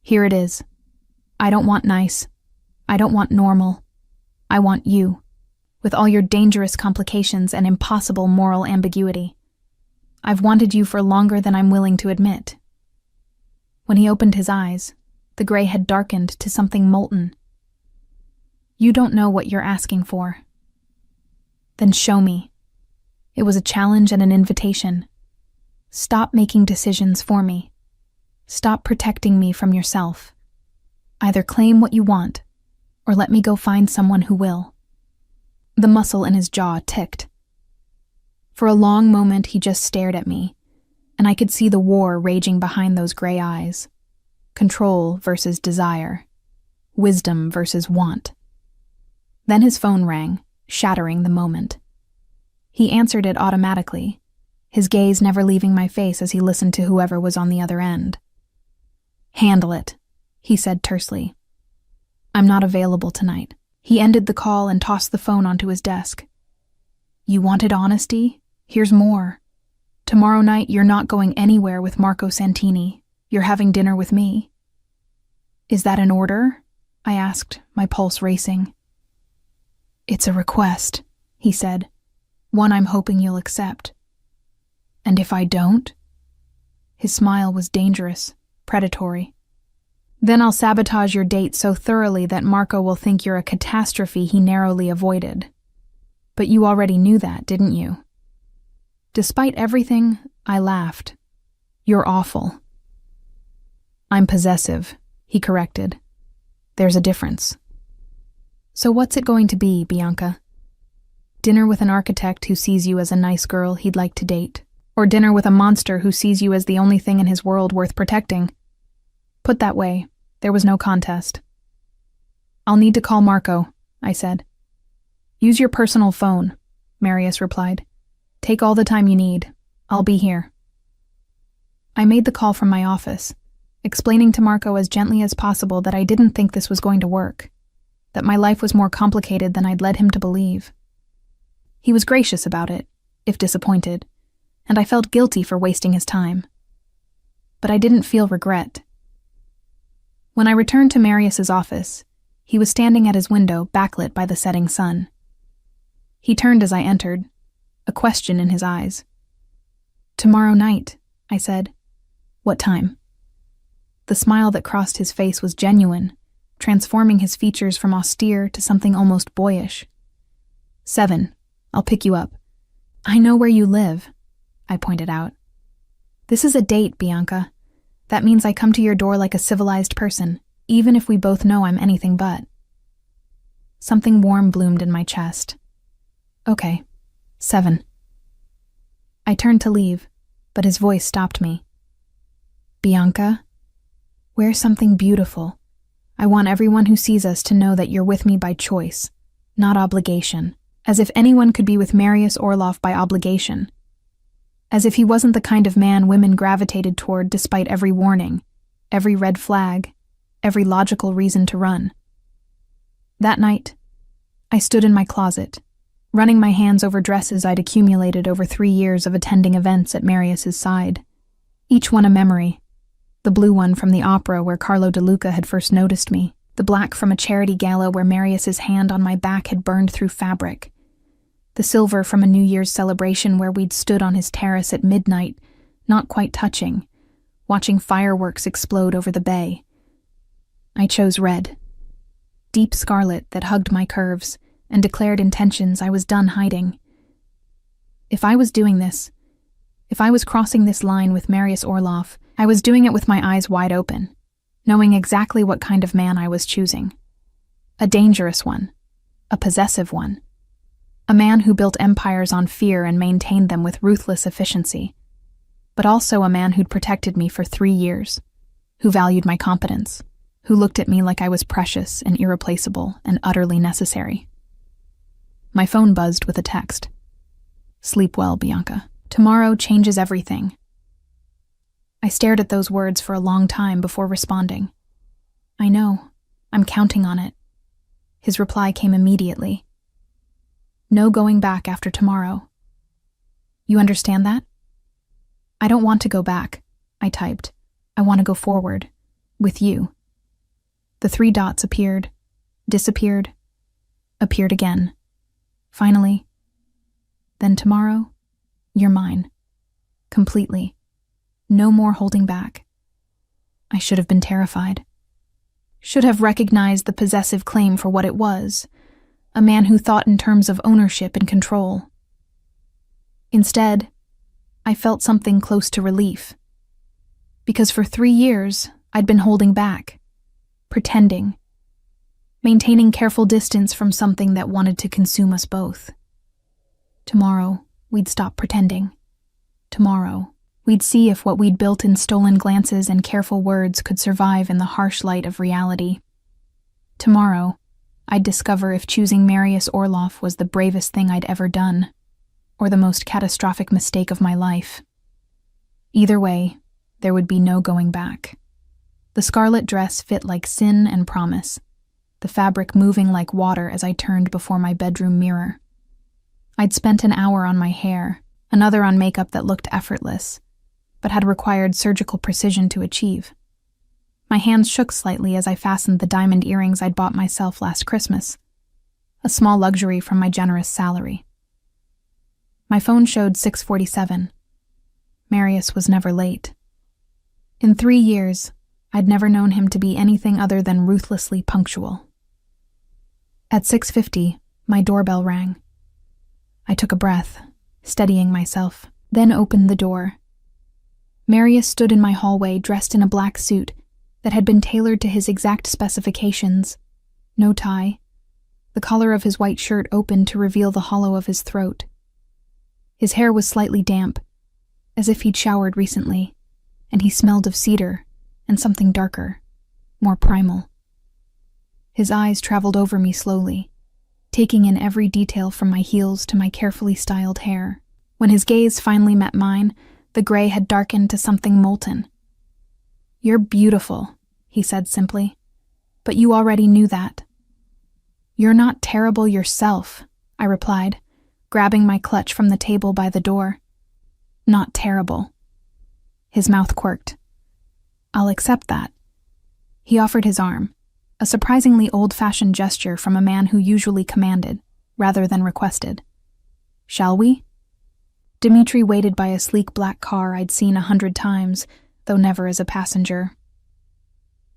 Here it is. I don't want nice. I don't want normal. I want you, with all your dangerous complications and impossible moral ambiguity. I've wanted you for longer than I'm willing to admit. When he opened his eyes, the gray had darkened to something molten. You don't know what you're asking for. Then show me. It was a challenge and an invitation. Stop making decisions for me. Stop protecting me from yourself. Either claim what you want, or let me go find someone who will. The muscle in his jaw ticked. For a long moment he just stared at me, and I could see the war raging behind those gray eyes. Control versus desire. Wisdom versus want. Then his phone rang, shattering the moment. He answered it automatically, his gaze never leaving my face as he listened to whoever was on the other end. Handle it, he said tersely. I'm not available tonight. He ended the call and tossed the phone onto his desk. You wanted honesty? Here's more. Tomorrow night you're not going anywhere with Marco Santini. You're having dinner with me. Is that an order? I asked, my pulse racing. It's a request, he said. One I'm hoping you'll accept. And if I don't? His smile was dangerous, predatory. Then I'll sabotage your date so thoroughly that Marco will think you're a catastrophe he narrowly avoided. But you already knew that, didn't you? Despite everything, I laughed. You're awful. I'm possessive, he corrected. There's a difference. So what's it going to be, Bianca? Dinner with an architect who sees you as a nice girl he'd like to date, or dinner with a monster who sees you as the only thing in his world worth protecting? Put that way, there was no contest. I'll need to call Marco, I said. Use your personal phone, Marius replied. Take all the time you need. I'll be here. I made the call from my office, explaining to Marco as gently as possible that I didn't think this was going to work, that my life was more complicated than I'd led him to believe. He was gracious about it, if disappointed, and I felt guilty for wasting his time. But I didn't feel regret. When I returned to Marius's office, he was standing at his window, backlit by the setting sun. He turned as I entered, a question in his eyes. Tomorrow night, I said. What time? The smile that crossed his face was genuine, transforming his features from austere to something almost boyish. 7. I'll pick you up. I know where you live, I pointed out. This is a date, Bianca. That means I come to your door like a civilized person, even if we both know I'm anything but. Something warm bloomed in my chest. Okay, 7. I turned to leave, but his voice stopped me. Bianca, wear something beautiful. I want everyone who sees us to know that you're with me by choice, not obligation. As if anyone could be with Marius Orlov by obligation. As if he wasn't the kind of man women gravitated toward despite every warning, every red flag, every logical reason to run. That night, I stood in my closet, running my hands over dresses I'd accumulated over 3 years of attending events at Marius's side. Each one a memory. The blue one from the opera where Carlo De Luca had first noticed me, the black from a charity gala where Marius's hand on my back had burned through fabric, the silver from a New Year's celebration where we'd stood on his terrace at midnight, not quite touching, watching fireworks explode over the bay. I chose red, deep scarlet that hugged my curves and declared intentions I was done hiding. If I was doing this, if I was crossing this line with Marius Orlov, I was doing it with my eyes wide open, knowing exactly what kind of man I was choosing. A dangerous one, a possessive one, a man who built empires on fear and maintained them with ruthless efficiency, but also a man who'd protected me for 3 years, who valued my competence, who looked at me like I was precious and irreplaceable and utterly necessary. My phone buzzed with a text. Sleep well, Bianca. Tomorrow changes everything. I stared at those words for a long time before responding. I know. I'm counting on it. His reply came immediately. No going back after tomorrow. You understand that? I don't want to go back, I typed. I want to go forward. With you. The 3 dots appeared, disappeared, appeared again. Finally. Then tomorrow, you're mine. Completely. No more holding back. I should have been terrified. Should have recognized the possessive claim for what it was, a man who thought in terms of ownership and control. Instead, I felt something close to relief. Because for 3 years, I'd been holding back, pretending, maintaining careful distance from something that wanted to consume us both. Tomorrow, we'd stop pretending. Tomorrow, we'd see if what we'd built in stolen glances and careful words could survive in the harsh light of reality. Tomorrow, I'd discover if choosing Marius Orlov was the bravest thing I'd ever done, or the most catastrophic mistake of my life. Either way, there would be no going back. The scarlet dress fit like sin and promise, the fabric moving like water as I turned before my bedroom mirror. I'd spent an hour on my hair, another on makeup that looked effortless, but had required surgical precision to achieve. My hands shook slightly as I fastened the diamond earrings I'd bought myself last Christmas, a small luxury from my generous salary. My phone showed 6:47. Marius was never late. In 3 years, I'd never known him to be anything other than ruthlessly punctual. At 6:50, my doorbell rang. I took a breath, steadying myself, then opened the door. Marius stood in my hallway dressed in a black suit that had been tailored to his exact specifications. No tie. The collar of his white shirt opened to reveal the hollow of his throat. His hair was slightly damp, as if he'd showered recently, and he smelled of cedar and something darker, more primal. His eyes traveled over me slowly, taking in every detail from my heels to my carefully styled hair. When his gaze finally met mine, the gray had darkened to something molten. "You're beautiful," he said simply, "but you already knew that." "You're not terrible yourself," I replied, grabbing my clutch from the table by the door. "Not terrible." His mouth quirked. "I'll accept that." He offered his arm, a surprisingly old-fashioned gesture from a man who usually commanded, rather than requested. "Shall we?" Dmitri waited by a sleek black car I'd seen 100 times, though never as a passenger.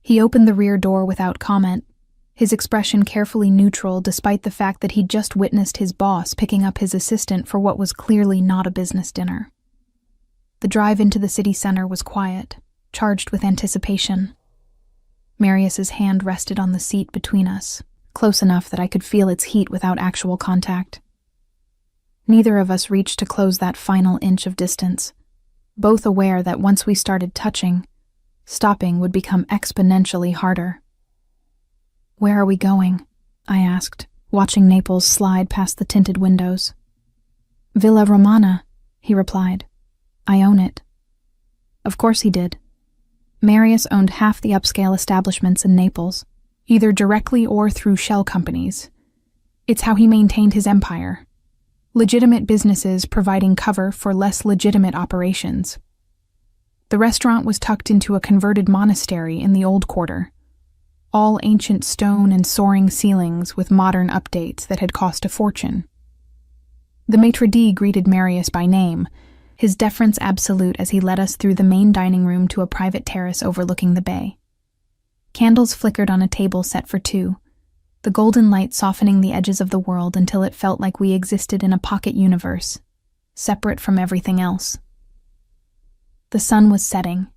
He opened the rear door without comment, his expression carefully neutral despite the fact that he'd just witnessed his boss picking up his assistant for what was clearly not a business dinner. The drive into the city center was quiet, charged with anticipation. Marius's hand rested on the seat between us, close enough that I could feel its heat without actual contact. Neither of us reached to close that final inch of distance, both aware that once we started touching, Stopping would become exponentially harder. "Where are we going?" I asked, watching Naples slide past the tinted windows. "Villa Romana," he replied. "I own it." Of course he did. Marius owned half the upscale establishments in Naples, either directly or through shell companies. It's how he maintained his empire. Legitimate businesses providing cover for less legitimate operations. The restaurant was tucked into a converted monastery in the old quarter. All ancient stone and soaring ceilings with modern updates that had cost a fortune. The maitre d' greeted Marius by name, his deference absolute as he led us through the main dining room to a private terrace overlooking the bay. Candles flickered on a table set for two, the golden light softening the edges of the world until it felt like we existed in a pocket universe, separate from everything else. The sun was setting,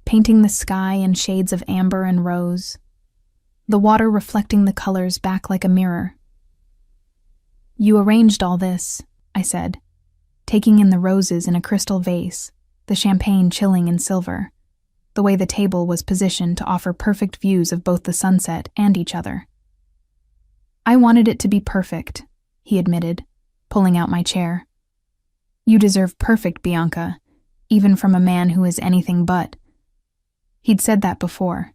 painting the sky in shades of amber and rose, the water reflecting the colors back like a mirror. "You arranged all this," I said, taking in the roses in a crystal vase, the champagne chilling in silver, the way the table was positioned to offer perfect views of both the sunset and each other. "I wanted it to be perfect," he admitted, pulling out my chair. "You deserve perfect, Bianca, even from a man who is anything but." He'd said that before,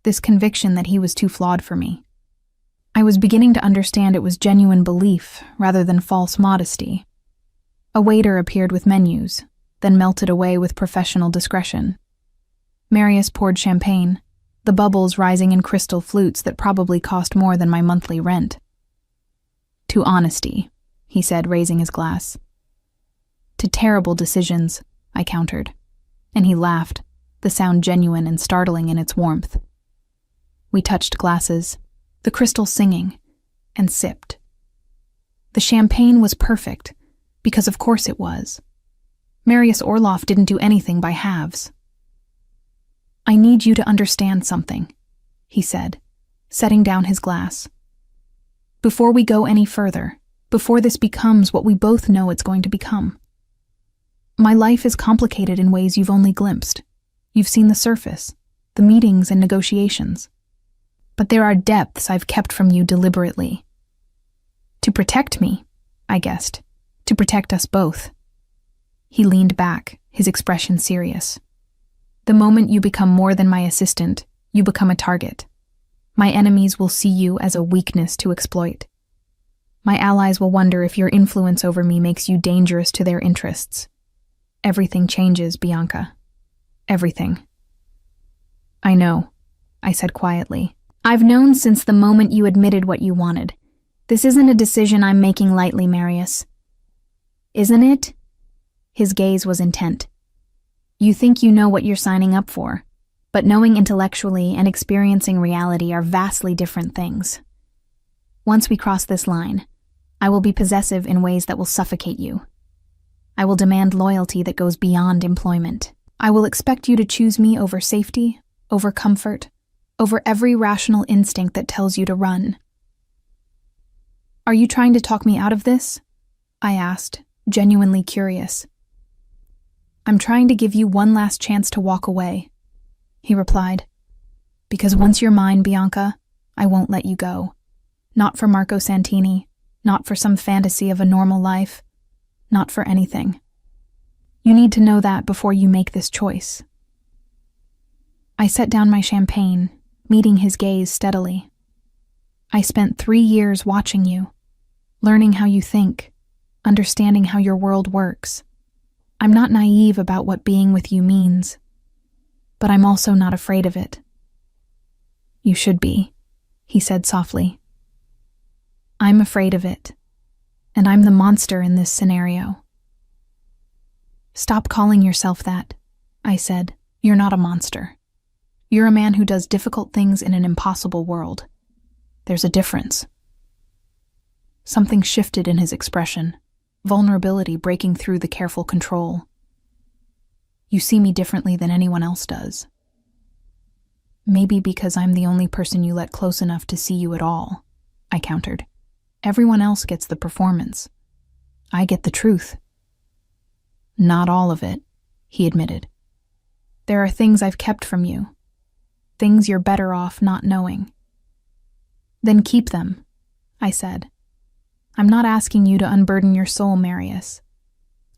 this conviction that he was too flawed for me. I was beginning to understand it was genuine belief rather than false modesty. A waiter appeared with menus, then melted away with professional discretion. Marius poured champagne, the bubbles rising in crystal flutes that probably cost more than my monthly rent. "To honesty," he said, raising his glass. "To terrible decisions," I countered, and he laughed, the sound genuine and startling in its warmth. We touched glasses, the crystal singing, and sipped. The champagne was perfect, because of course it was. Marius Orloff didn't do anything by halves. "I need you to understand something," he said, setting down his glass. "Before we go any further, before this becomes what we both know it's going to become. My life is complicated in ways you've only glimpsed. You've seen the surface, the meetings and negotiations. But there are depths I've kept from you deliberately. To protect me, I guessed. To protect us both." He leaned back, his expression serious. "The moment you become more than my assistant, you become a target. My enemies will see you as a weakness to exploit. My allies will wonder if your influence over me makes you dangerous to their interests. Everything changes, Bianca. Everything." "I know," I said quietly. "I've known since the moment you admitted what you wanted. This isn't a decision I'm making lightly, Marius. Isn't it?" His gaze was intent. "You think you know what you're signing up for, but knowing intellectually and experiencing reality are vastly different things. Once we cross this line, I will be possessive in ways that will suffocate you. I will demand loyalty that goes beyond employment. I will expect you to choose me over safety, over comfort, over every rational instinct that tells you to run." "Are you trying to talk me out of this?" I asked, genuinely curious. "I'm trying to give you one last chance to walk away," he replied. "Because once you're mine, Bianca, I won't let you go. Not for Marco Santini, not for some fantasy of a normal life, not for anything. You need to know that before you make this choice." I set down my champagne, meeting his gaze steadily. "I spent 3 years watching you, learning how you think, understanding how your world works. I'm not naive about what being with you means, but I'm also not afraid of it." "You should be," he said softly. "I'm afraid of it, and I'm the monster in this scenario." "Stop calling yourself that," I said. "You're not a monster. You're a man who does difficult things in an impossible world. There's a difference." Something shifted in his expression, vulnerability breaking through the careful control. "You see me differently than anyone else does. Maybe because I'm the only person you let close enough to see you at all," I countered. "Everyone else gets the performance. I get the truth." "Not all of it," he admitted. There are things I've kept from you. Things you're better off not knowing. Then keep them, I said. I'm not asking you to unburden your soul, Marius.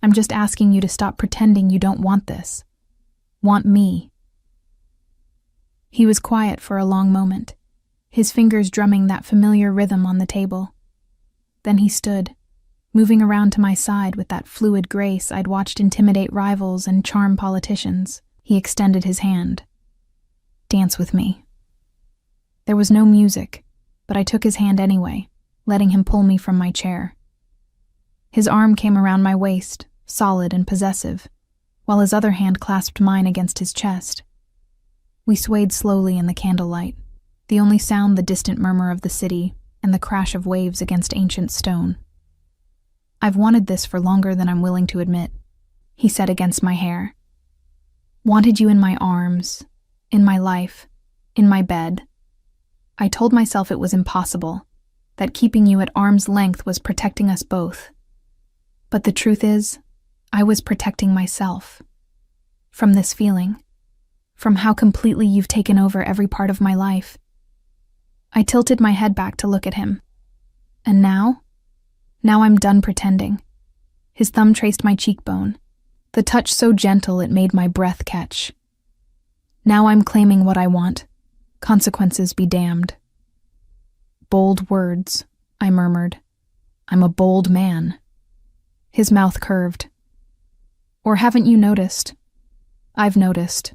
I'm just asking you to stop pretending you don't want this. Want me. He was quiet for a long moment, his fingers drumming that familiar rhythm on the table. Then he stood, moving around to my side with that fluid grace I'd watched intimidate rivals and charm politicians. He extended his hand. Dance with me. There was no music, but I took his hand anyway, letting him pull me from my chair. His arm came around my waist, solid and possessive, while his other hand clasped mine against his chest. We swayed slowly in the candlelight, the only sound the distant murmur of the city and the crash of waves against ancient stone. I've wanted this for longer than I'm willing to admit, he said against my hair. Wanted you in my arms, in my life, in my bed. I told myself it was impossible, that keeping you at arm's length was protecting us both. But the truth is, I was protecting myself. From this feeling, from how completely you've taken over every part of my life. I tilted my head back to look at him. And now? Now I'm done pretending. His thumb traced my cheekbone, the touch so gentle it made my breath catch. Now I'm claiming what I want. Consequences be damned. Bold words, I murmured. I'm a bold man. His mouth curved. Or haven't you noticed? I've noticed.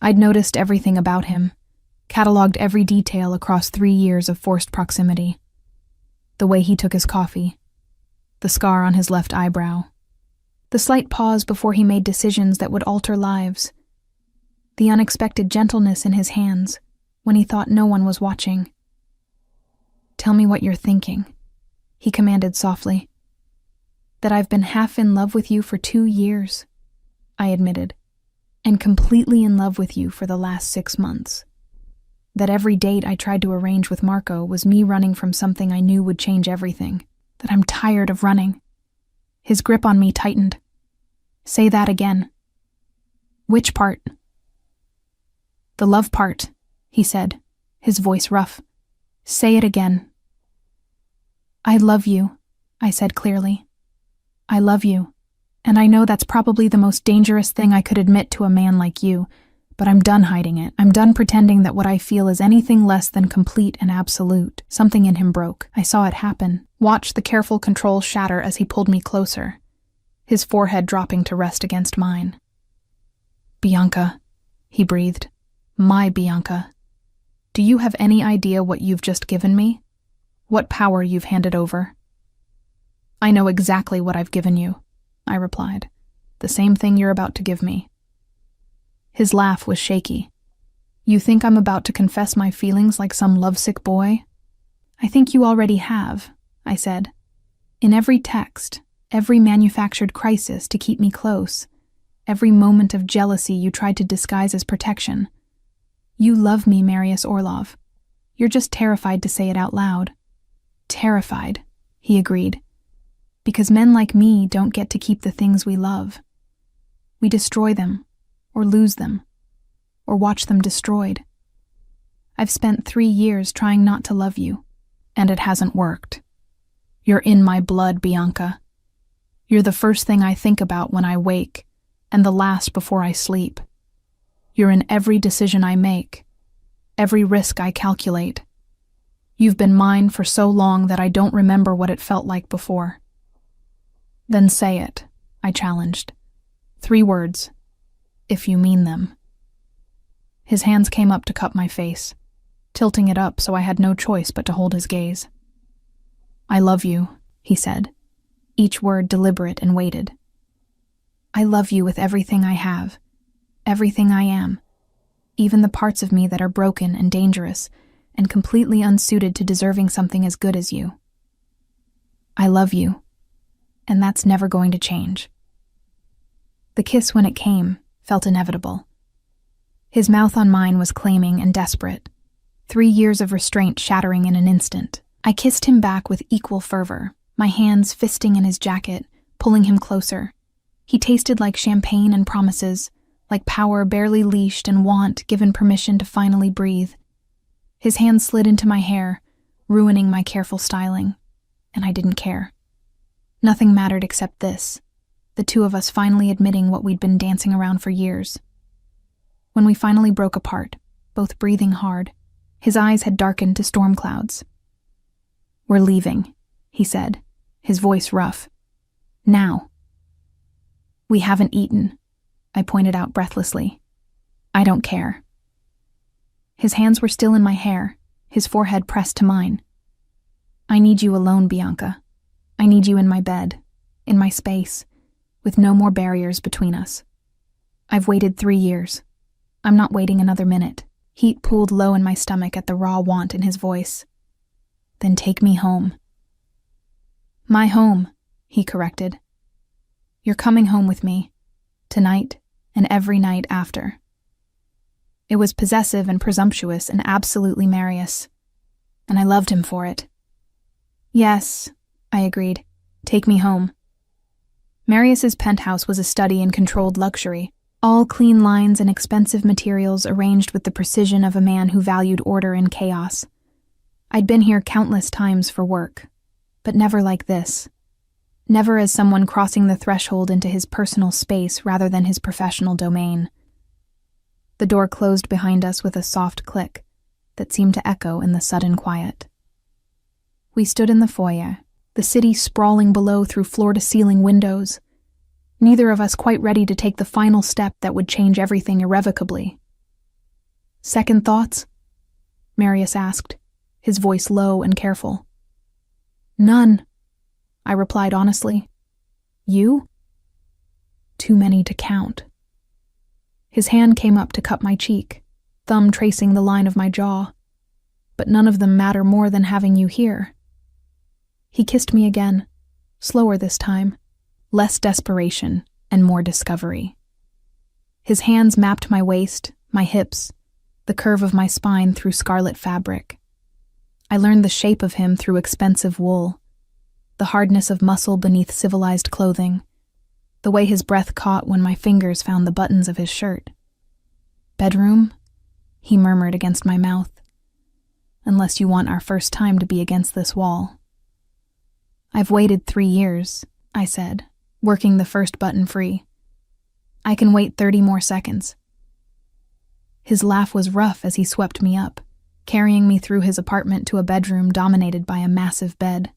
I'd noticed everything about him, catalogued every detail across 3 years of forced proximity. The way he took his coffee, the scar on his left eyebrow, the slight pause before he made decisions that would alter lives, the unexpected gentleness in his hands when he thought no one was watching. Tell me what you're thinking, he commanded softly. That I've been half in love with you for 2 years, I admitted, and completely in love with you for the last 6 months. That every date I tried to arrange with Marco was me running from something I knew would change everything. That I'm tired of running. His grip on me tightened. Say that again. Which part? The love part, he said, his voice rough. Say it again. I love you, I said clearly. I love you, and I know that's probably the most dangerous thing I could admit to a man like you, but I'm done hiding it. I'm done pretending that what I feel is anything less than complete and absolute. Something in him broke. I saw it happen. Watched the careful control shatter as he pulled me closer, his forehead dropping to rest against mine. Bianca, he breathed. My Bianca. Do you have any idea what you've just given me? What power you've handed over? I know exactly what I've given you, I replied. The same thing you're about to give me. His laugh was shaky. You think I'm about to confess my feelings like some lovesick boy? I think you already have, I said. In every text, every manufactured crisis to keep me close, every moment of jealousy you tried to disguise as protection. You love me, Marius Orlov. You're just terrified to say it out loud. Terrified, he agreed. Because men like me don't get to keep the things we love. We destroy them, or lose them, or watch them destroyed. I've spent 3 years trying not to love you, and it hasn't worked. You're in my blood, Bianca. You're the first thing I think about when I wake, and the last before I sleep. You're in every decision I make, every risk I calculate. You've been mine for so long that I don't remember what it felt like before. Then say it, I challenged. 3 words, if you mean them. His hands came up to cup my face, tilting it up so I had no choice but to hold his gaze. I love you, he said, each word deliberate and weighted. I love you with everything I have, everything I am, even the parts of me that are broken and dangerous and completely unsuited to deserving something as good as you. I love you, and that's never going to change. The kiss, when it came, felt inevitable. His mouth on mine was claiming and desperate, 3 years of restraint shattering in an instant. I kissed him back with equal fervor, my hands fisting in his jacket, pulling him closer. He tasted like champagne and promises, like power barely leashed and want given permission to finally breathe. His hand slid into my hair, ruining my careful styling, and I didn't care. Nothing mattered except this, the two of us finally admitting what we'd been dancing around for years. When we finally broke apart, both breathing hard, his eyes had darkened to storm clouds. "We're leaving," he said, his voice rough. "Now." "We haven't eaten," I pointed out breathlessly. "I don't care." His hands were still in my hair, his forehead pressed to mine. "I need you alone, Bianca. I need you in my bed, in my space, with no more barriers between us. I've waited 3 years. I'm not waiting another minute." Heat pooled low in my stomach at the raw want in his voice. "Then take me home." "My home," he corrected. "You're coming home with me, tonight and every night after." It was possessive and presumptuous and absolutely Marius, and I loved him for it. "Yes," I agreed. "Take me home." Marius's penthouse was a study in controlled luxury, all clean lines and expensive materials arranged with the precision of a man who valued order in chaos. I'd been here countless times for work, but never like this. Never as someone crossing the threshold into his personal space rather than his professional domain. The door closed behind us with a soft click that seemed to echo in the sudden quiet. We stood in the foyer, the city sprawling below through floor-to-ceiling windows, neither of us quite ready to take the final step that would change everything irrevocably. "Second thoughts?" Marius asked, his voice low and careful. "None," I replied honestly. "You?" "Too many to count." His hand came up to cup my cheek, thumb tracing the line of my jaw. "But none of them matter more than having you here." He kissed me again, slower this time, less desperation and more discovery. His hands mapped my waist, my hips, the curve of my spine through scarlet fabric. I learned the shape of him through expensive wool, the hardness of muscle beneath civilized clothing, the way his breath caught when my fingers found the buttons of his shirt. "Bedroom?" he murmured against my mouth. "Unless you want our first time to be against this wall." "I've waited 3 years," I said, working the first button free. "I can wait 30 more seconds." His laugh was rough as he swept me up, carrying me through his apartment to a bedroom dominated by a massive bed.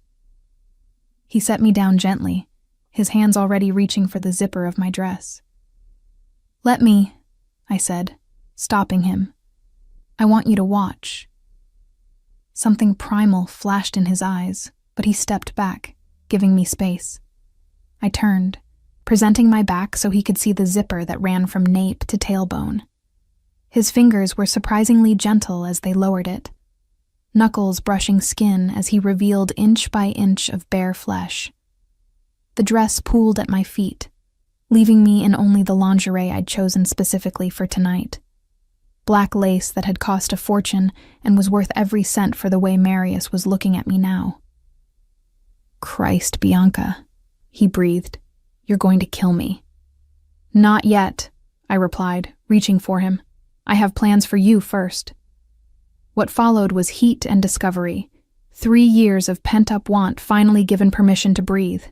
He set me down gently, his hands already reaching for the zipper of my dress. "Let me," I said, stopping him. "I want you to watch." Something primal flashed in his eyes, but he stepped back, giving me space. I turned, presenting my back so he could see the zipper that ran from nape to tailbone. His fingers were surprisingly gentle as they lowered it, knuckles brushing skin as he revealed inch by inch of bare flesh. The dress pooled at my feet, leaving me in only the lingerie I'd chosen specifically for tonight. Black lace that had cost a fortune and was worth every cent for the way Marius was looking at me now. "Christ, Bianca," he breathed. "You're going to kill me." "Not yet," I replied, reaching for him. "I have plans for you first." What followed was heat and discovery. 3 years of pent-up want finally given permission to breathe.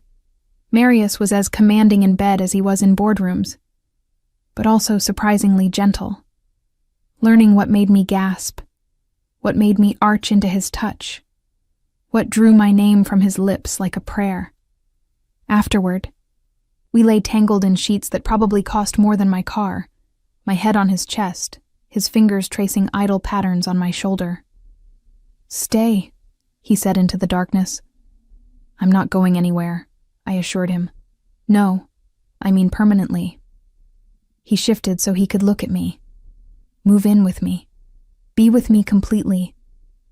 Marius was as commanding in bed as he was in boardrooms, but also surprisingly gentle. Learning what made me gasp, what made me arch into his touch, what drew my name from his lips like a prayer. Afterward, we lay tangled in sheets that probably cost more than my car, my head on his chest, his fingers tracing idle patterns on my shoulder. "Stay," he said into the darkness. "I'm not going anywhere," I assured him. "No, I mean permanently." He shifted so he could look at me. "Move in with me. Be with me completely,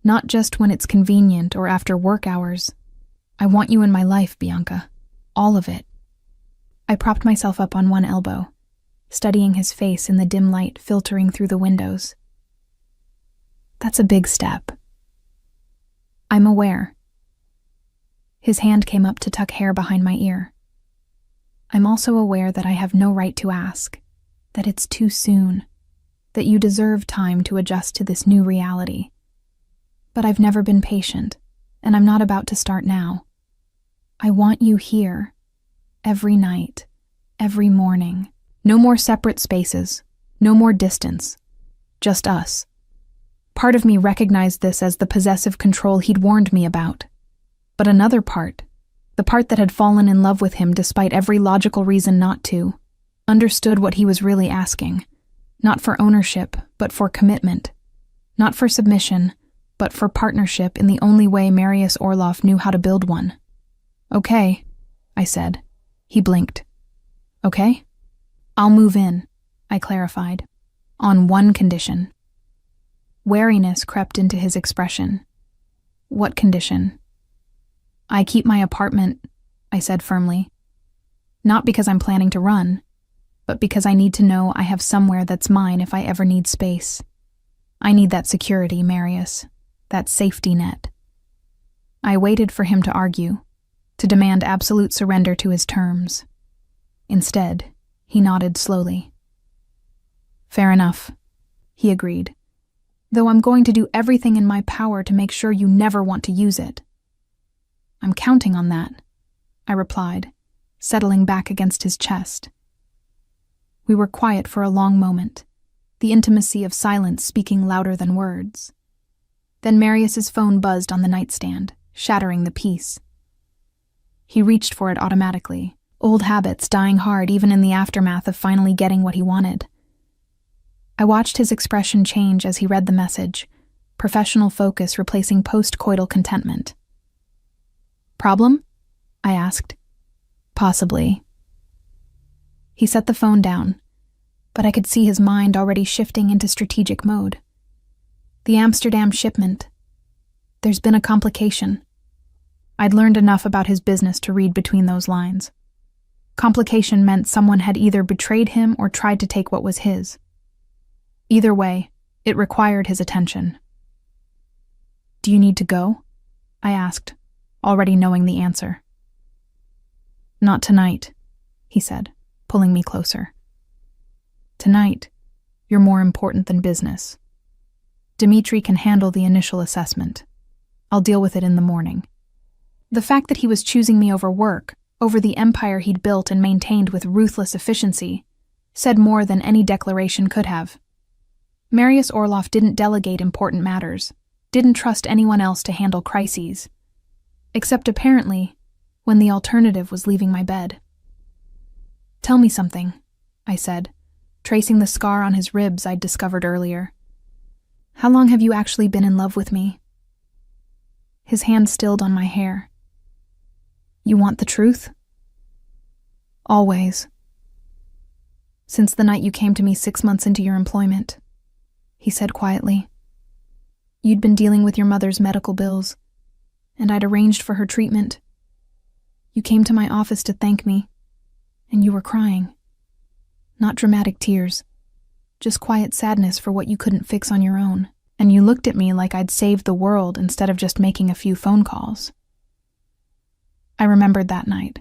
not just when it's convenient or after work hours. I want you in my life, Bianca. All of it." I propped myself up on one elbow, studying his face in the dim light filtering through the windows. "That's a big step." "I'm aware." His hand came up to tuck hair behind my ear. "I'm also aware that I have no right to ask, that it's too soon, that you deserve time to adjust to this new reality. But I've never been patient, and I'm not about to start now. I want you here, every night, every morning. No more separate spaces, no more distance, just us. Part of me recognized this as the possessive control he'd warned me about. But another part, the part that had fallen in love with him despite every logical reason not to, understood what he was really asking. Not for ownership, but for commitment. Not for submission, but for partnership in the only way Marius Orlov knew how to build one. Okay, I said. He blinked. Okay? I'll move in, I clarified. On one condition. Wariness crept into his expression. What condition? I keep my apartment, I said firmly. Not because I'm planning to run, but because I need to know I have somewhere that's mine if I ever need space. I need that security, Marius, that safety net. I waited for him to argue, to demand absolute surrender to his terms. Instead, he nodded slowly. Fair enough, he agreed, though I'm going to do everything in my power to make sure you never want to use it. I'm counting on that, I replied, settling back against his chest. We were quiet for a long moment, the intimacy of silence speaking louder than words. Then Marius's phone buzzed on the nightstand, shattering the peace. He reached for it automatically, old habits dying hard even in the aftermath of finally getting what he wanted. I watched his expression change as he read the message, professional focus replacing post-coital contentment. Problem? I asked. Possibly. He set the phone down, but I could see his mind already shifting into strategic mode. The Amsterdam shipment. There's been a complication. I'd learned enough about his business to read between those lines. Complication meant someone had either betrayed him or tried to take what was his. Either way, it required his attention. Do you need to go? I asked, already knowing the answer. Not tonight, he said, pulling me closer. Tonight, you're more important than business. Dmitri can handle the initial assessment. I'll deal with it in the morning. The fact that he was choosing me over work, over the empire he'd built and maintained with ruthless efficiency, said more than any declaration could have. Marius Orlov didn't delegate important matters, didn't trust anyone else to handle crises. Except apparently, when the alternative was leaving my bed. Tell me something, I said, tracing the scar on his ribs I'd discovered earlier. How long have you actually been in love with me? His hand stilled on my hair. You want the truth? Always. Since the night you came to me 6 months into your employment, he said quietly. You'd been dealing with your mother's medical bills, and I'd arranged for her treatment. You came to my office to thank me, and you were crying. Not dramatic tears, just quiet sadness for what you couldn't fix on your own, and you looked at me like I'd saved the world instead of just making a few phone calls. I remembered that night.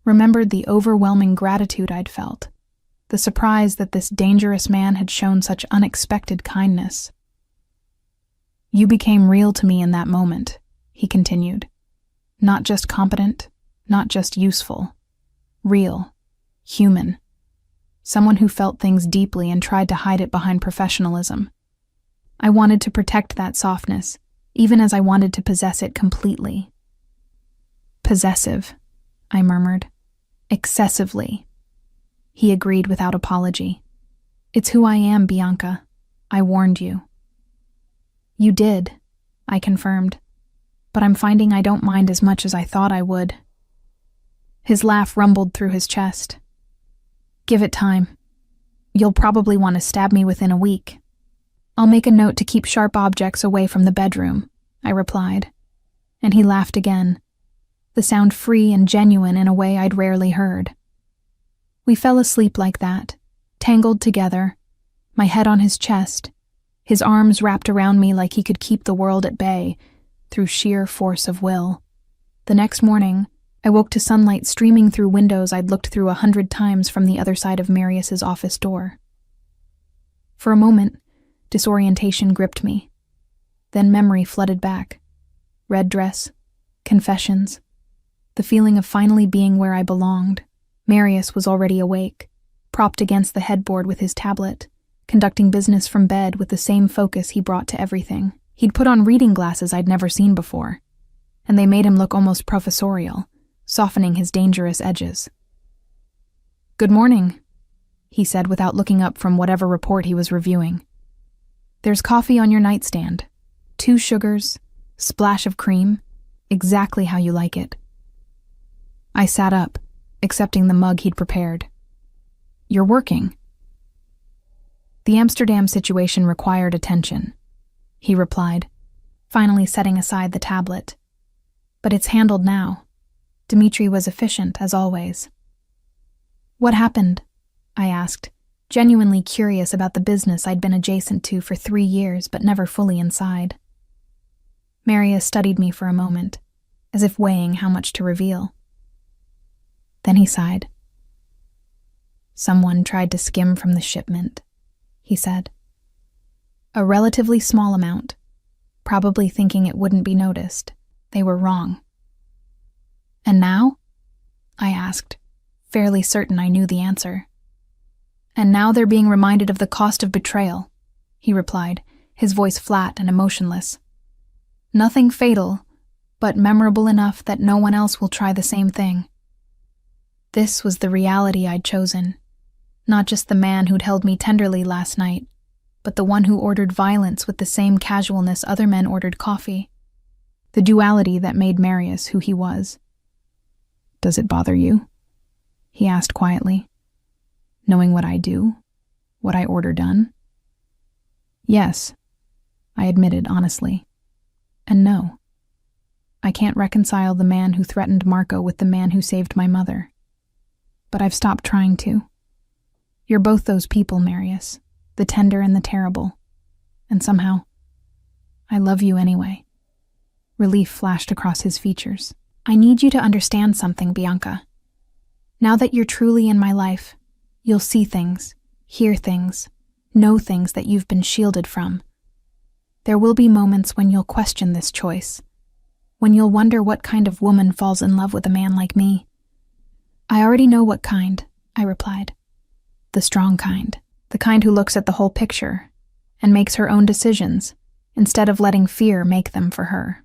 Remembered the overwhelming gratitude I'd felt, the surprise that this dangerous man had shown such unexpected kindness. You became real to me in that moment, he continued. Not just competent, not just useful. Real, human. Someone who felt things deeply and tried to hide it behind professionalism. I wanted to protect that softness, even as I wanted to possess it completely. Possessive, I murmured. Excessively. He agreed without apology. It's who I am, Bianca. I warned you. You did, I confirmed, but I'm finding I don't mind as much as I thought I would. His laugh rumbled through his chest. Give it time. You'll probably want to stab me within a week. I'll make a note to keep sharp objects away from the bedroom, I replied, and he laughed again, the sound free and genuine in a way I'd rarely heard. We fell asleep like that, tangled together, my head on his chest, his arms wrapped around me like he could keep the world at bay through sheer force of will. The next morning, I I woke to sunlight streaming through windows I'd looked through 100 times from the other side of Marius's office door. For a moment, disorientation gripped me. Then memory flooded back. Red dress, confessions, the feeling of finally being where I belonged. Marius was already awake, propped against the headboard with his tablet, conducting business from bed with the same focus he brought to everything. He'd put on reading glasses I'd never seen before, and they made him look almost professorial, softening his dangerous edges. "Good morning," he said without looking up from whatever report he was reviewing. "There's coffee on your nightstand. 2 sugars, splash of cream, exactly how you like it." I sat up, accepting the mug he'd prepared. "You're working." "The Amsterdam situation required attention," he replied, finally setting aside the tablet. "But it's handled now." Dmitri was efficient, as always. "What happened?" I asked, genuinely curious about the business I'd been adjacent to for 3 years but never fully inside. Marius studied me for a moment, as if weighing how much to reveal. Then he sighed. "Someone tried to skim from the shipment," he said. "A relatively small amount, probably thinking it wouldn't be noticed. They were wrong." "And now?" I asked, fairly certain I knew the answer. "And now they're being reminded of the cost of betrayal," he replied, his voice flat and emotionless. "Nothing fatal, but memorable enough that no one else will try the same thing." This was the reality I'd chosen, not just the man who'd held me tenderly last night, but the one who ordered violence with the same casualness other men ordered coffee. The duality that made Marius who he was. "Does it bother you?" he asked quietly. "Knowing what I do, what I order done?" "Yes," I admitted honestly. "And no. I can't reconcile the man who threatened Marco with the man who saved my mother. But I've stopped trying to. You're both those people, Marius, the tender and the terrible. And somehow, I love you anyway." Relief flashed across his features. "I need you to understand something, Bianca. Now that you're truly in my life, you'll see things, hear things, know things that you've been shielded from. There will be moments when you'll question this choice, when you'll wonder what kind of woman falls in love with a man like me." "I already know what kind," I replied. "The strong kind, the kind who looks at the whole picture and makes her own decisions instead of letting fear make them for her."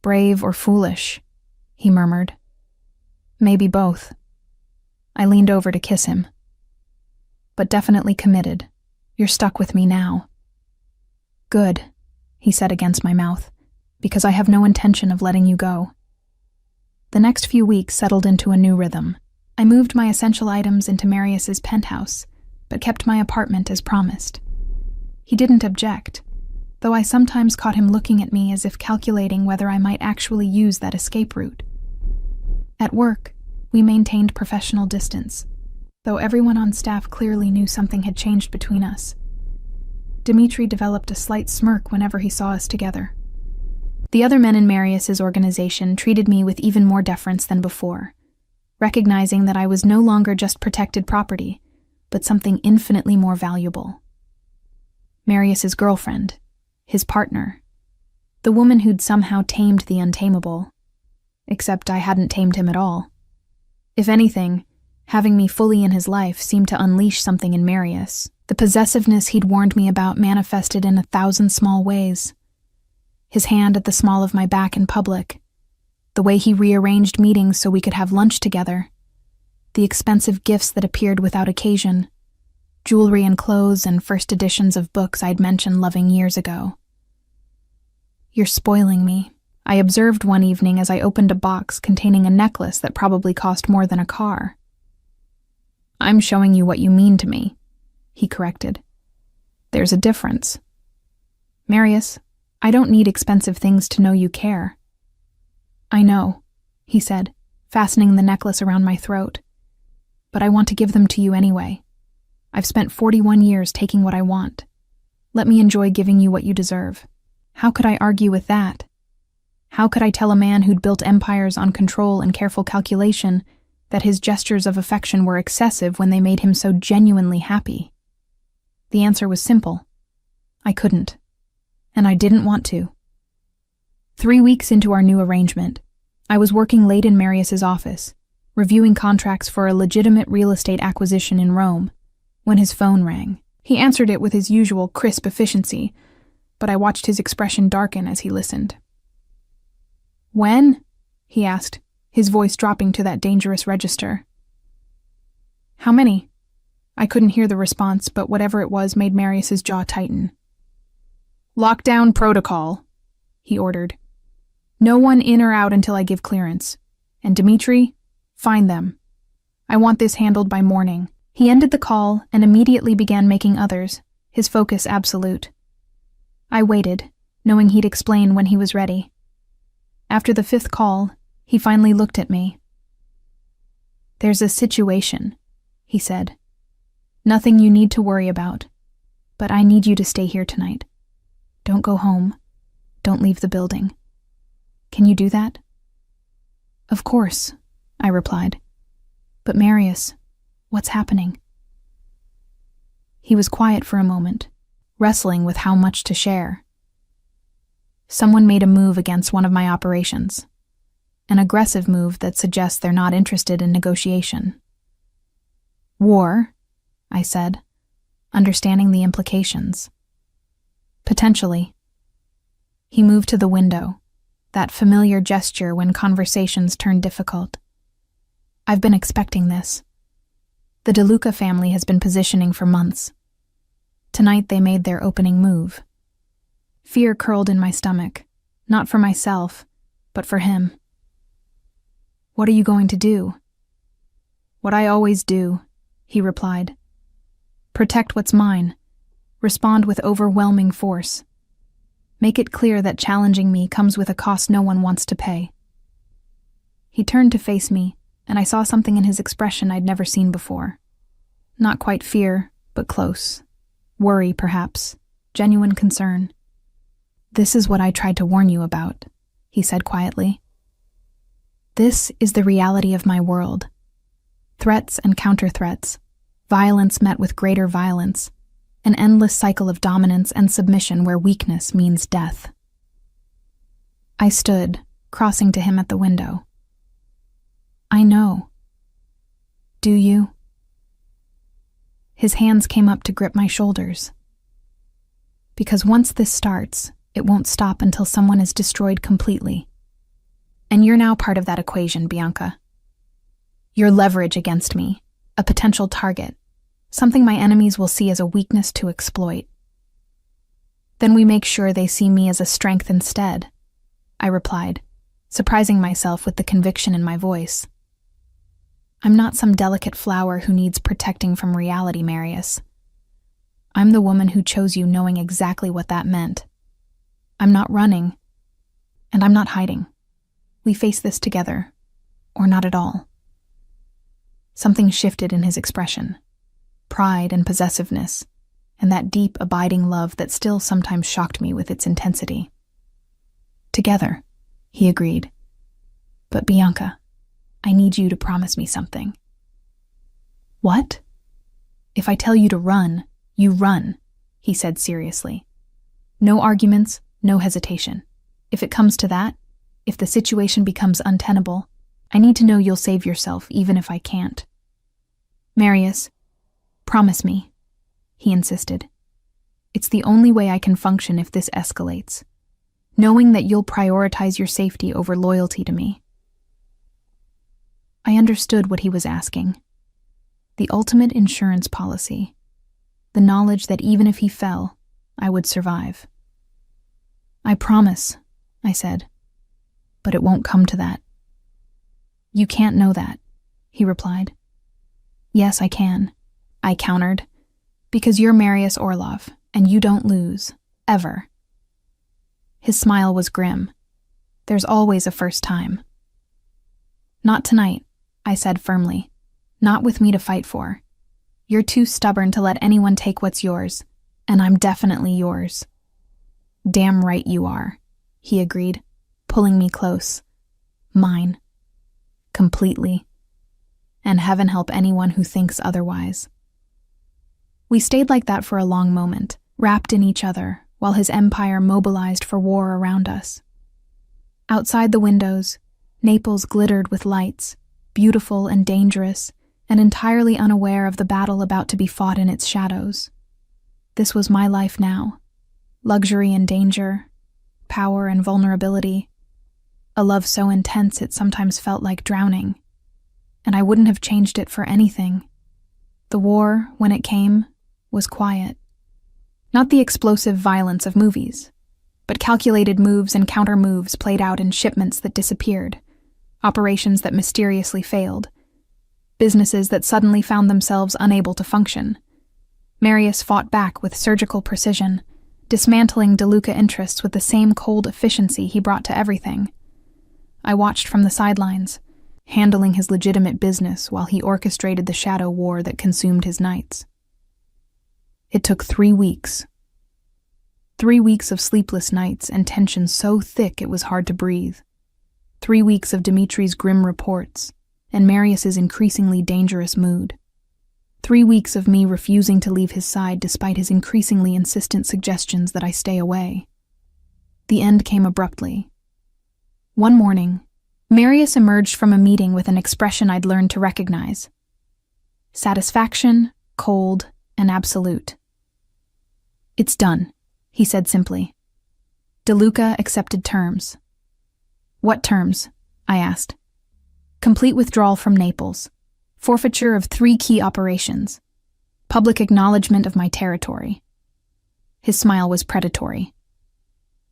"Brave or foolish," he murmured. "Maybe both." I leaned over to kiss him. "But definitely committed. You're stuck with me now." "Good," he said against my mouth, "because I have no intention of letting you go." The next few weeks settled into a new rhythm. I moved my essential items into Marius's penthouse, but kept my apartment as promised. He didn't object, though I sometimes caught him looking at me as if calculating whether I might actually use that escape route. At work, we maintained professional distance, though everyone on staff clearly knew something had changed between us. Dmitri developed a slight smirk whenever he saw us together. The other men in Marius's organization treated me with even more deference than before, recognizing that I was no longer just protected property, but something infinitely more valuable. Marius's girlfriend, his partner, the woman who'd somehow tamed the untamable, except I hadn't tamed him at all. If anything, having me fully in his life seemed to unleash something in Marius. The possessiveness he'd warned me about manifested in 1,000 small ways. His hand at the small of my back in public, the way he rearranged meetings so we could have lunch together, the expensive gifts that appeared without occasion, jewelry and clothes and first editions of books I'd mentioned loving years ago. "You're spoiling me," I observed one evening as I opened a box containing a necklace that probably cost more than a car. "I'm showing you what you mean to me," he corrected. "There's a difference. Marius, I don't need expensive things to know you care." "I know," he said, fastening the necklace around my throat. "But I want to give them to you anyway. I've spent 41 years taking what I want. Let me enjoy giving you what you deserve." How could I argue with that? How could I tell a man who'd built empires on control and careful calculation that his gestures of affection were excessive when they made him so genuinely happy? The answer was simple. I couldn't. And I didn't want to. 3 weeks into our new arrangement, I was working late in Marius's office, reviewing contracts for a legitimate real estate acquisition in Rome, when his phone rang. He answered it with his usual crisp efficiency, but I watched his expression darken as he listened. "When?" he asked, his voice dropping to that dangerous register. "How many?" I couldn't hear the response, but whatever it was made Marius's jaw tighten. "Lockdown protocol," he ordered. "No one in or out until I give clearance. And Dmitri, find them. I want this handled by morning." He ended the call and immediately began making others, his focus absolute. I waited, knowing he'd explain when he was ready. After the 5th call, he finally looked at me. "There's a situation," he said. "Nothing you need to worry about, but I need you to stay here tonight. Don't go home. Don't leave the building. Can you do that?" "Of course," I replied. "But Marius, what's happening?" He was quiet for a moment, wrestling with how much to share. "Someone made a move against one of my operations. An aggressive move that suggests they're not interested in negotiation." "War?" I said, understanding the implications. "Potentially." He moved to the window, that familiar gesture when conversations turn difficult. "I've been expecting this. The De Luca family has been positioning for months. Tonight they made their opening move." Fear curled in my stomach, not for myself, but for him. "What are you going to do?" "What I always do," he replied. "Protect what's mine. Respond with overwhelming force. Make it clear that challenging me comes with a cost no one wants to pay." He turned to face me, and I saw something in his expression I'd never seen before. Not quite fear, but close. Worry, perhaps. Genuine concern. "This is what I tried to warn you about," he said quietly. "This is the reality of my world. Threats and counter-threats, violence met with greater violence, an endless cycle of dominance and submission where weakness means death." I stood, crossing to him at the window. "I know. Do you?" His hands came up to grip my shoulders. "Because once this starts, it won't stop until someone is destroyed completely. And you're now part of that equation, Bianca. You're leverage against me, a potential target, something my enemies will see as a weakness to exploit. Then we make sure they see me as a strength instead," I replied, surprising myself with the conviction in my voice. "I'm not some delicate flower who needs protecting from reality, Marius. I'm the woman who chose you knowing exactly what that meant. I'm not running, and I'm not hiding. We face this together, or not at all." Something shifted in his expression. Pride and possessiveness, and that deep, abiding love that still sometimes shocked me with its intensity. "Together," he agreed. "But Bianca, I need you to promise me something." "What?" "If I tell you to run, you run," he said seriously. "No arguments, no hesitation. If it comes to that, if the situation becomes untenable, I need to know you'll save yourself even if I can't." "Marius, promise me," he insisted. "It's the only way I can function if this escalates, knowing that you'll prioritize your safety over loyalty to me." I understood what he was asking. The ultimate insurance policy. The knowledge that even if he fell, I would survive. "I promise," I said, "but it won't come to that." "You can't know that," he replied. "Yes, I can," I countered, "because you're Marius Orlov, and you don't lose, ever." His smile was grim. "There's always a first time." "Not tonight," I said firmly. "Not with me to fight for. You're too stubborn to let anyone take what's yours, and I'm definitely yours." "Damn right you are," he agreed, pulling me close. Mine. Completely. And heaven help anyone who thinks otherwise. We stayed like that for a long moment, wrapped in each other, while his empire mobilized for war around us. Outside the windows, Naples glittered with lights, beautiful and dangerous, and entirely unaware of the battle about to be fought in its shadows. This was my life now. Luxury and danger, power and vulnerability, a love so intense it sometimes felt like drowning. And I wouldn't have changed it for anything. The war, when it came, was quiet. Not the explosive violence of movies, but calculated moves and counter-moves played out in shipments that disappeared, operations that mysteriously failed, businesses that suddenly found themselves unable to function. Marius fought back with surgical precision, dismantling DeLuca interests with the same cold efficiency he brought to everything. I watched from the sidelines, handling his legitimate business while he orchestrated the shadow war that consumed his nights. It took 3 weeks. 3 weeks of sleepless nights and tension so thick it was hard to breathe. 3 weeks of Dimitri's grim reports and Marius's increasingly dangerous mood. 3 weeks of me refusing to leave his side despite his increasingly insistent suggestions that I stay away. The end came abruptly. One morning, Marius emerged from a meeting with an expression I'd learned to recognize. Satisfaction, cold, and absolute. "It's done," he said simply. DeLuca accepted terms. "What terms?" I asked. "Complete withdrawal from Naples, forfeiture of 3 key operations, public acknowledgement of my territory." His smile was predatory.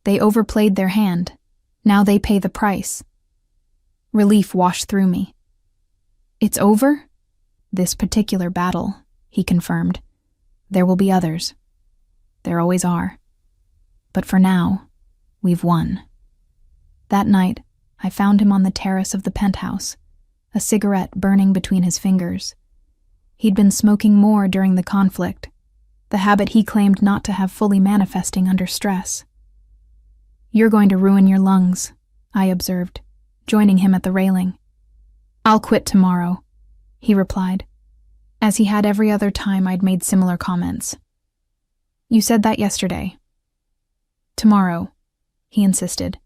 "They overplayed their hand. Now they pay the price." Relief washed through me. "It's over?" "This particular battle," he confirmed. "There will be others. There always are. But for now, we've won." That night, I found him on the terrace of the penthouse, a cigarette burning between his fingers. He'd been smoking more during the conflict, the habit he claimed not to have fully manifesting under stress. "You're going to ruin your lungs," I observed, joining him at the railing. "I'll quit tomorrow," he replied, as he had every other time I'd made similar comments. "You said that yesterday." "Tomorrow," he insisted,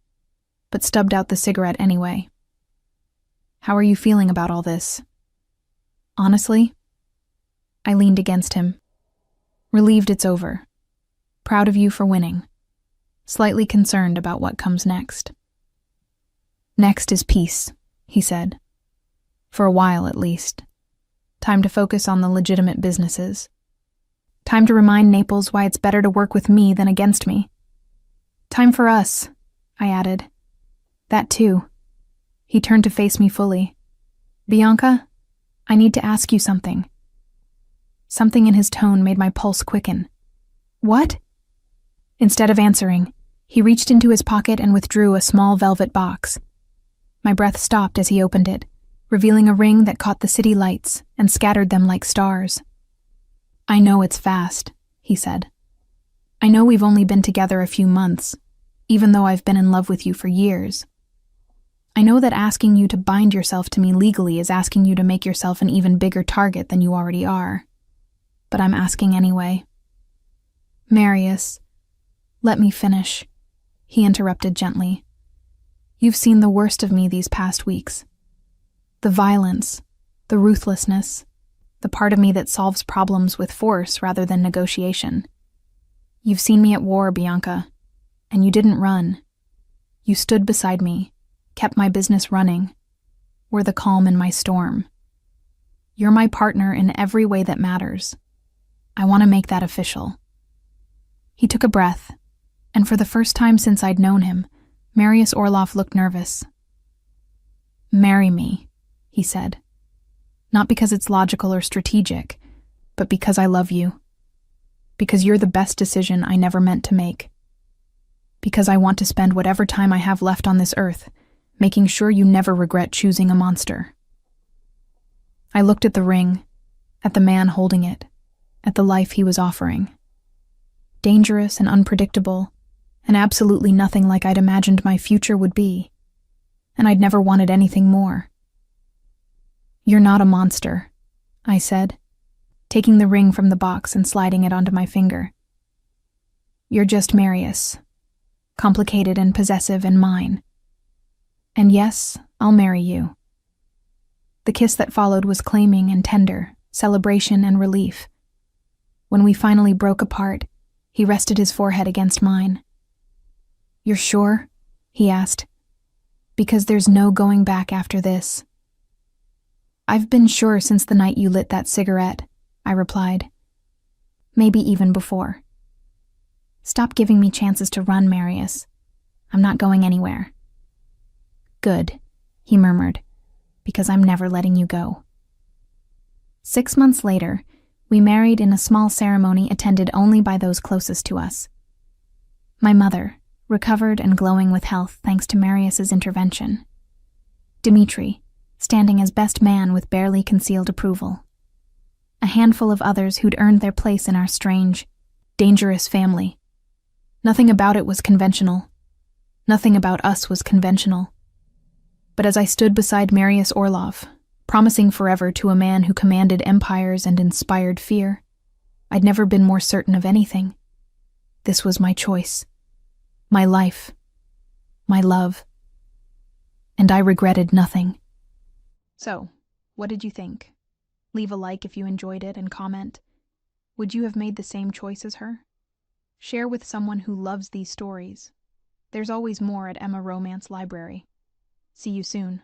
but stubbed out the cigarette anyway. "How are you feeling about all this?" "Honestly?" I leaned against him. "Relieved it's over. Proud of you for winning. Slightly concerned about what comes next." "Next is peace," he said. "For a while, at least. Time to focus on the legitimate businesses. Time to remind Naples why it's better to work with me than against me. Time for us," I added. "That too." He turned to face me fully. "Bianca, I need to ask you something." Something in his tone made my pulse quicken. "What?" Instead of answering, he reached into his pocket and withdrew a small velvet box. My breath stopped as he opened it, revealing a ring that caught the city lights and scattered them like stars. "I know it's fast," he said. "I know we've only been together a few months, even though I've been in love with you for years. I know that asking you to bind yourself to me legally is asking you to make yourself an even bigger target than you already are. But I'm asking anyway." "Marius, let me finish," he interrupted gently. "You've seen the worst of me these past weeks. The violence, the ruthlessness, the part of me that solves problems with force rather than negotiation. You've seen me at war, Bianca, and you didn't run. You stood beside me, kept my business running, were the calm in my storm. You're my partner in every way that matters. I want to make that official." He took a breath, and for the first time since I'd known him, Marius Orloff looked nervous. "Marry me," he said. "Not because it's logical or strategic, but because I love you. Because you're the best decision I never meant to make. Because I want to spend whatever time I have left on this earth making sure you never regret choosing a monster." I looked at the ring, at the man holding it, at the life he was offering. Dangerous and unpredictable, and absolutely nothing like I'd imagined my future would be. And I'd never wanted anything more. "You're not a monster," I said, taking the ring from the box and sliding it onto my finger. "You're just Marius, complicated and possessive and mine. And yes, I'll marry you." The kiss that followed was claiming and tender, celebration and relief. When we finally broke apart, he rested his forehead against mine. "You're sure?" he asked. "Because there's no going back after this." "I've been sure since the night you lit that cigarette," I replied. "Maybe even before. Stop giving me chances to run, Marius. I'm not going anywhere." "Good," he murmured, "because I'm never letting you go." 6 months later, we married in a small ceremony attended only by those closest to us. My mother, recovered and glowing with health thanks to Marius's intervention. Dmitri, standing as best man with barely concealed approval. A handful of others who'd earned their place in our strange, dangerous family. Nothing about it was conventional. Nothing about us was conventional. But as I stood beside Marius Orlov, promising forever to a man who commanded empires and inspired fear, I'd never been more certain of anything. This was my choice. My life. My love. And I regretted nothing. So, what did you think? Leave a like if you enjoyed it and comment. Would you have made the same choice as her? Share with someone who loves these stories. There's always more at Emma Romance Library. See you soon.